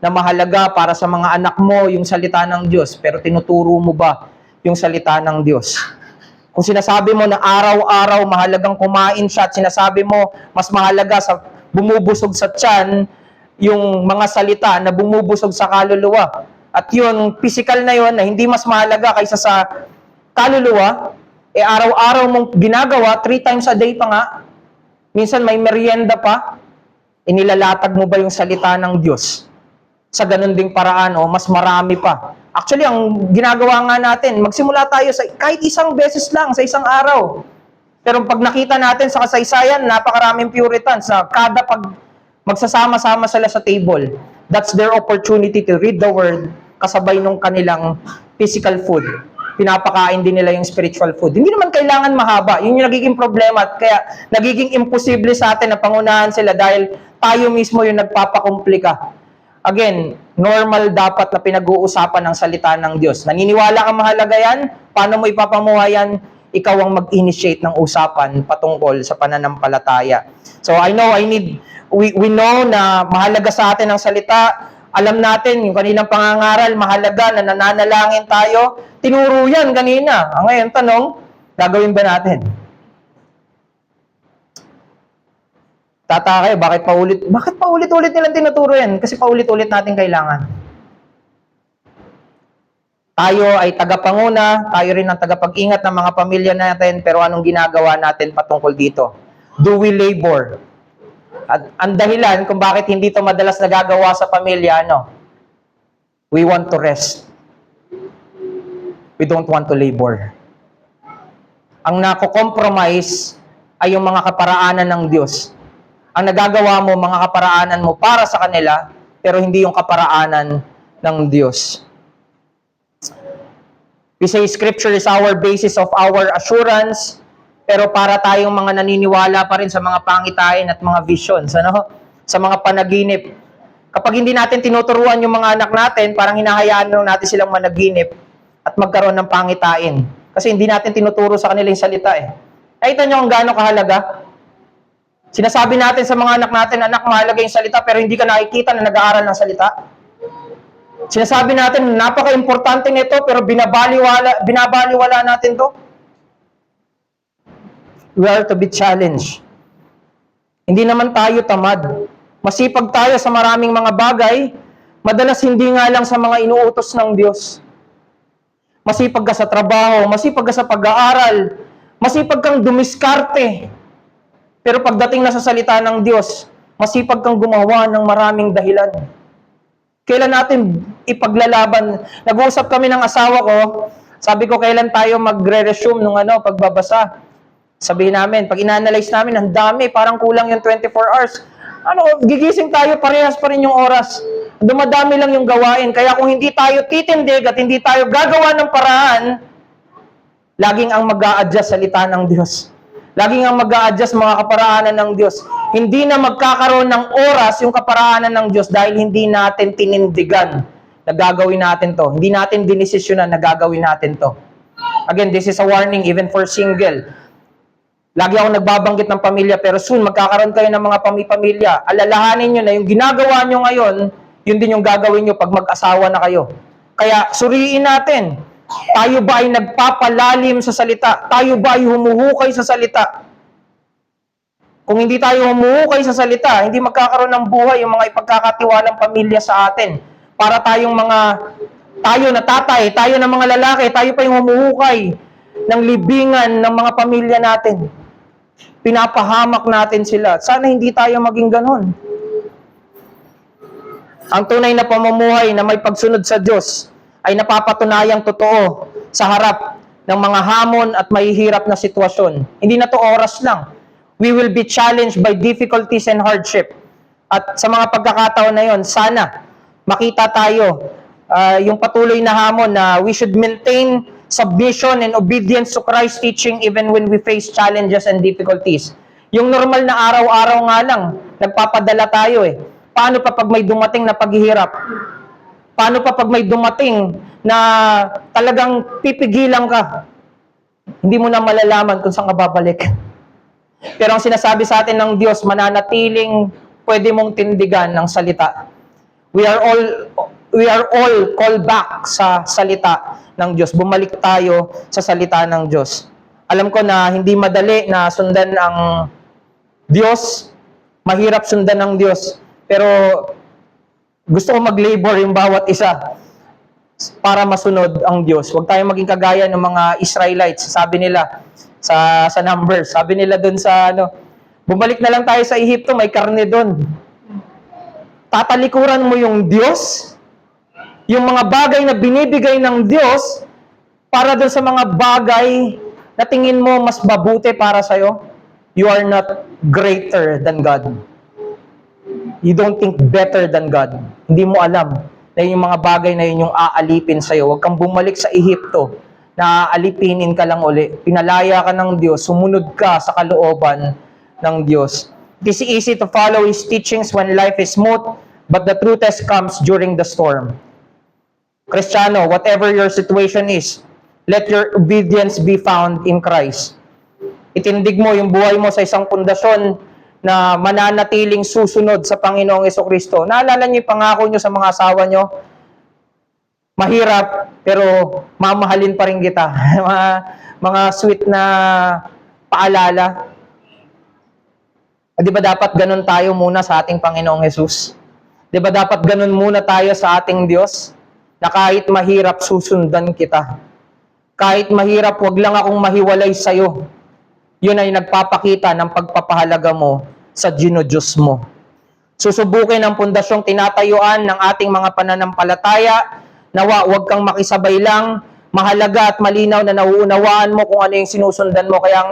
na mahalaga para sa mga anak mo yung salita ng Diyos, pero tinuturo mo ba yung salita ng Diyos? Kung sinasabi mo na araw-araw mahalagang kumain siya at sinasabi mo mas mahalaga sa bumubusog sa tiyan yung mga salita na bumubusog sa kaluluwa, at yun, physical na yun, na hindi mas mahalaga kaysa sa kaluluwa, araw-araw mong ginagawa, 3 times a day pa nga, minsan may merienda pa, inilalatag mo ba yung salita ng Diyos? Sa ganun ding paraan, mas marami pa. Actually, ang ginagawa nga natin, magsimula tayo sa kahit isang beses lang sa isang araw. Pero pag nakita natin sa kasaysayan, napakaraming Puritans na kada pag magsasama-sama sila sa table, that's their opportunity to read the Word kasabay nung kanilang physical food. Pinapakain din nila yung spiritual food. Hindi naman kailangan mahaba. Yun yung nagiging problema at kaya nagiging imposible sa atin na pangunahan sila dahil tayo mismo yung nagpapakomplika. Again, normal dapat na pinag-uusapan ng salita ng Diyos. Naniniwala kang mahalaga yan? Paano mo ipapamuhay yan? Ikaw ang mag-initiate ng usapan patungkol sa pananampalataya. So I know we know na mahalaga sa atin ang salita. Alam natin, yung kaninang pangangaral, mahalaga na nananalangin tayo. Tinuro yan kanina. Ngayon, tanong, gagawin ba natin? Tataka kayo, bakit paulit-ulit nilang tinuturo yan? Kasi paulit-ulit natin kailangan. Tayo ay tagapanguna, tayo rin ang tagapag-ingat ng mga pamilya natin, pero anong ginagawa natin patungkol dito? Do we labor? At ang dahilan kung bakit hindi ito madalas nagagawa sa pamilya, we want to rest. We don't want to labor. Ang nako-compromise ay yung mga kaparaanan ng Diyos. Ang nagagawa mo, mga kaparaanan mo para sa kanila, pero hindi yung kaparaanan ng Diyos. We say Scripture is our basis of our assurance, pero para tayong mga naniniwala pa rin sa mga pangitain at mga visions, sa mga panaginip. Kapag hindi natin tinuturuan yung mga anak natin, parang hinahayaan lang natin silang managinip at magkaroon ng pangitain. Kasi hindi natin tinuturo sa kanila yung salita eh. Nakita nyo ang gaano kahalaga? Sinasabi natin sa mga anak natin, anak, mahalaga yung salita, pero hindi ka nakikita na nag-aaral ng salita. Sinasabi natin, napaka-importante nito, pero binabaliwala natin to. We are to be challenged. Hindi naman tayo tamad. Masipag tayo sa maraming mga bagay, madalas hindi nga lang sa mga inuutos ng Diyos. Masipag ka sa trabaho, masipag ka sa pag-aaral, masipag kang dumiskarte. Pero pagdating na sa salita ng Diyos, masipag kang gumawa ng maraming dahilan. Kailan natin ipaglalaban? Nag-uusap kami ng asawa ko, sabi ko, kailan tayo magre-resume nung pagbabasa? Sabihin namin, pag ina-analyze namin, ang dami, parang kulang yung 24 hours. Gigising tayo, parehas pa rin yung oras. Dumadami lang yung gawain. Kaya kung hindi tayo titindig at hindi tayo gagawa ng paraan, laging ang mag-a-adjust salita ng Diyos. Laging ang mag-a-adjust mga kaparaanan ng Diyos. Hindi na magkakaroon ng oras yung kaparaanan ng Diyos dahil hindi natin tinindigan na gagawin natin to. Hindi natin dinesisyonan na gagawin natin to. Again, this is a warning even for single. Lagi ako nagbabanggit ng pamilya, pero soon magkakaroon kayo ng mga pamilya. Alalahanin nyo na yung ginagawa nyo ngayon, yun din yung gagawin nyo pag mag-asawa na kayo. Kaya suriin natin, tayo ba ay nagpapalalim sa salita? Tayo ba ay humuhukay sa salita? Kung hindi tayo humuhukay sa salita, hindi magkakaroon ng buhay yung mga ipagkakatiwalang pamilya sa atin. Para tayo na tatay, tayo na mga lalaki, tayo pa yung humuhukay ng libingan ng mga pamilya natin. Pinapahamak natin sila. Sana hindi tayo maging ganon. Ang tunay na pamumuhay na may pagsunod sa Diyos ay napapatunayang totoo sa harap ng mga hamon at mahihirap na sitwasyon. Hindi na to oras lang. We will be challenged by difficulties and hardship. At sa mga pagkakataon na yon, sana makita tayo yung patuloy na hamon na we should maintain submission and obedience to Christ's teaching even when we face challenges and difficulties. Yung normal na araw-araw nga lang, nagpapadala tayo eh. Paano pa pag may dumating na paghihirap? Paano pa pag may dumating na talagang pipigilan ka? Hindi mo na malalaman kung saan ka babalik. Pero ang sinasabi sa atin ng Diyos, mananatiling pwede mong tindigan ng salita. We are all called back sa salita ng Diyos. Bumalik tayo sa salita ng Diyos. Alam ko na hindi madali na sundan ang Diyos. Mahirap sundan ng Diyos. Pero gusto ko mag-labor yung bawat isa para masunod ang Diyos. Huwag tayong maging kagaya ng mga Israelites. Sabi nila sa Numbers, sabi nila doon sa bumalik na lang tayo sa Ehipto, may karne doon. Tatalikuran mo yung Diyos, yung mga bagay na binibigay ng Diyos para doon sa mga bagay na tingin mo mas mabuti para sa'yo. You are not greater than God. You don't think better than God. Hindi mo alam na yung mga bagay na yun yung aalipin sa'yo. Huwag kang bumalik sa Ehipto na aalipinin ka lang uli. Pinalaya ka ng Diyos, sumunod ka sa kalooban ng Diyos. It is easy to follow His teachings when life is smooth, but the true test comes during the storm. Kristiyano, whatever your situation is, let your obedience be found in Christ. Itindig mo yung buhay mo sa isang pundasyon na mananatiling susunod sa Panginoong Jesucristo. Naalala niyo yung pangako niyo sa mga asawa niyo? Mahirap, pero mamahalin pa rin kita. mga sweet na paalala. Di ba dapat ganun tayo muna sa ating Panginoong Jesus? Di ba dapat ganun muna tayo sa ating Diyos? Na kahit mahirap, susundan kita. Kahit mahirap, wag lang akong mahiwalay sa'yo. Yun ay nagpapakita ng pagpapahalaga mo sa Diyos mo. Susubukin ang pundasyong tinatayuan ng ating mga pananampalataya. Nawa, huwag kang makisabay lang. Mahalaga at malinaw na nauunawaan mo kung ano yung sinusundan mo. Kaya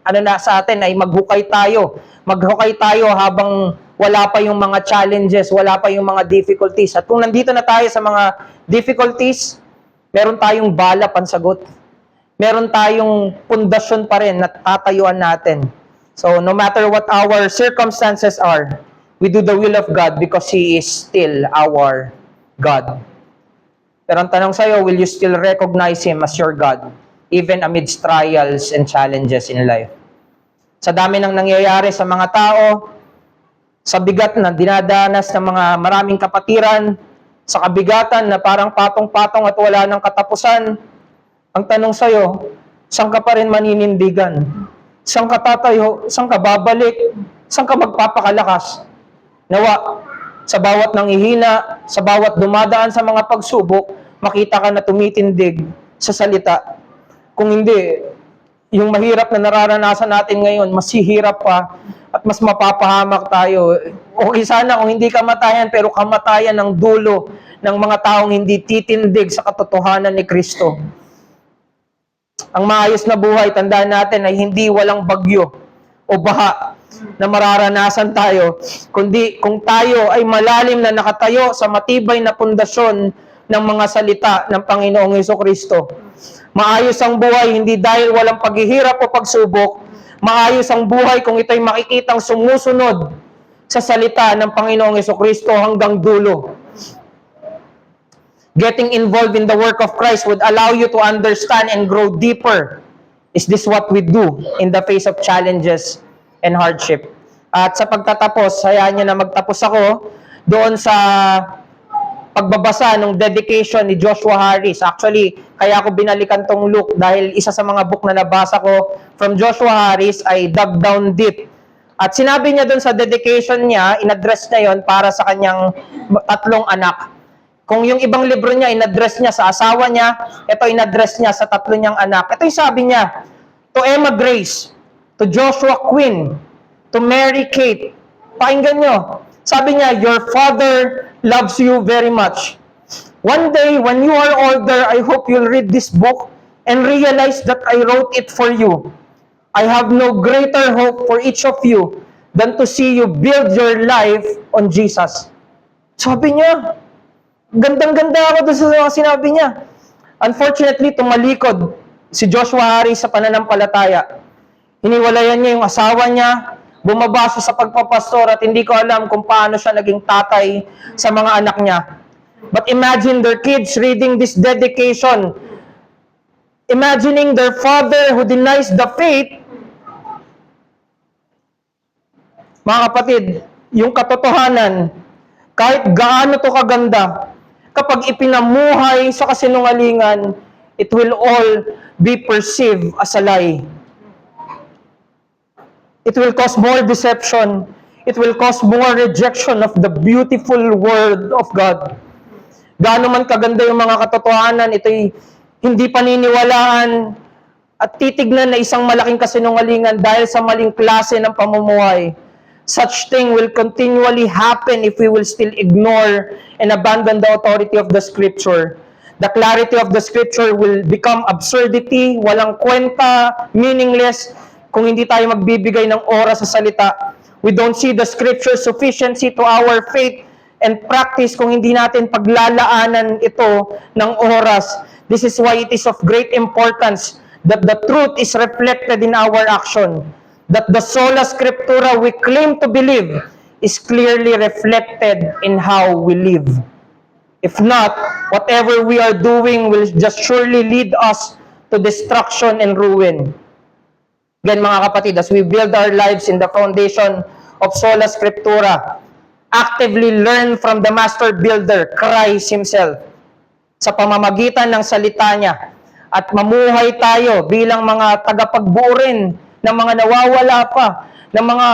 ano na sa atin ay maghukay tayo. Maghukay tayo habang wala pa yung mga challenges, wala pa yung mga difficulties. At kung nandito na tayo sa mga difficulties, meron tayong bala pansagot. Meron tayong pundasyon pa rin na tatayuan natin. So, no matter what our circumstances are, we do the will of God because He is still our God. Pero ang tanong sa'yo, will you still recognize Him as your God, even amidst trials and challenges in life? Sa dami ng nangyayari sa mga tao, sa bigat na dinadanas ng mga maraming kapatiran, sa kabigatan na parang patong-patong at wala ng katapusan, ang tanong sa'yo, saan ka pa rin maninindigan? Saan ka tatayo? Saan ka babalik? Saan ka magpapakalakas? Nawa, sa bawat nanghihina, sa bawat dumadaan sa mga pagsubok, makita ka na tumitindig sa salita. Kung hindi, yung mahirap na nararanasan natin ngayon, mas hihirap pa at mas mapapahamak tayo. Okay sana kung hindi kamatayan, pero kamatayan ng dulo ng mga taong hindi titindig sa katotohanan ni Kristo. Ang maayos na buhay, tandaan natin, ay hindi walang bagyo o baha na mararanasan tayo, kundi kung tayo ay malalim na nakatayo sa matibay na pundasyon ng mga salita ng Panginoong Hesukristo. Maayos ang buhay, hindi dahil walang paghihirap o pagsubok. Maayos ang buhay kung ito'y makikitang sumusunod sa salita ng Panginoong Hesukristo hanggang dulo. Getting involved in the work of Christ would allow you to understand and grow deeper. Is this what we do in the face of challenges and hardship? At sa pagtatapos, hayaan niyo na magtapos ako doon sa pagbabasa ng dedication ni Joshua Harris. Actually, kaya ako binalikan tong Luke dahil isa sa mga book na nabasa ko from Joshua Harris ay Dug Down Deep. At sinabi niya doon sa dedication niya, in-address niya yon para sa kanyang 3 anak. Kung yung ibang libro niya, in-address niya sa asawa niya, ito in-address niya sa 3 niyang anak. Ito yung sabi niya, to Emma Grace, to Joshua Quinn, to Mary Kate. Pakinggan nyo. Sabi niya, your father loves you very much. One day, when you are older, I hope you'll read this book and realize that I wrote it for you. I have no greater hope for each of you than to see you build your life on Jesus. Sabi niya, gandang-ganda ako doon sa mga sinabi niya. Unfortunately, tumalikod si Joshua Harris sa pananampalataya. Hiniwalayan niya yung asawa niya, bumaba siya sa pagpapastor at hindi ko alam kung paano siya naging tatay sa mga anak niya. But imagine their kids reading this dedication, imagining their father who denies the faith. Mga kapatid, yung katotohanan, kahit gaano to kaganda, kapag ipinamuhay sa kasinungalingan, it will all be perceived as a lie. It will cause more deception. It will cause more rejection of the beautiful word of God. Gaano man kaganda yung mga katotohanan, ito'y hindi paniniwalaan at titignan na isang malaking kasinungalingan dahil sa maling klase ng pamumuhay. Such thing will continually happen if we will still ignore and abandon the authority of the Scripture. The clarity of the Scripture will become absurdity, walang kwenta, meaningless, kung hindi tayo magbibigay ng oras sa salita. We don't see the Scripture sufficiency to our faith and practice kung hindi natin paglalaanan ito ng oras. This is why it is of great importance that the truth is reflected in our action. That the sola scriptura we claim to believe is clearly reflected in how we live. If not, whatever we are doing will just surely lead us to destruction and ruin. Again, mga kapatid, as we build our lives in the foundation of sola scriptura, actively learn from the master builder, Christ Himself, sa pamamagitan ng salita niya, at mamuhay tayo bilang mga tagapagbuo rin ng mga nawawala pa, ng mga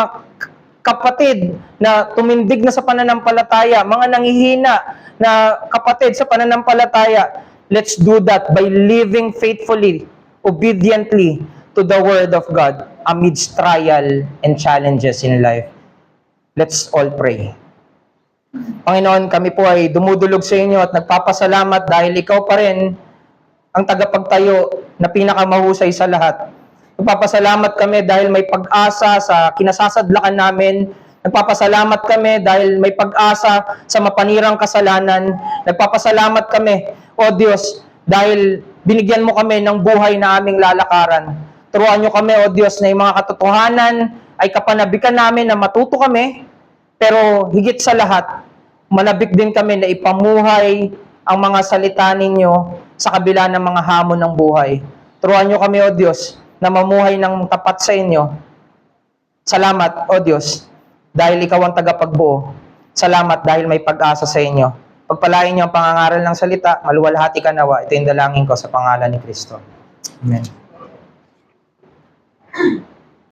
kapatid na tumindig na sa pananampalataya, mga nanghihina na kapatid sa pananampalataya. Let's do that by living faithfully, obediently to the Word of God amidst trial and challenges in life. Let's all pray. Panginoon, kami po ay dumudulog sa inyo at nagpapasalamat dahil ikaw pa rin ang tagapagtayo na pinakamahusay sa lahat. Nagpapasalamat kami dahil may pag-asa sa kinasasadlakan namin. Nagpapasalamat kami dahil may pag-asa sa mapanirang kasalanan. Nagpapasalamat kami, O Diyos, dahil binigyan mo kami ng buhay na aming lalakaran. Turuan nyo kami, O Diyos, na yung mga katotohanan ay kapanabikan namin na matuto kami, pero higit sa lahat, manabik din kami na ipamuhay ang mga salita ninyo sa kabila ng mga hamon ng buhay. Turuan nyo kami, O Diyos, na mamuhay ng tapat sa inyo. Salamat, O Diyos, dahil ikaw ang tagapagbuo. Salamat dahil may pag-asa sa inyo. Pagpalain niyo ang pangangaral ng salita, maluwalhati ka nawa. Ito yung dalangin ko sa pangalan ni Kristo. Amen.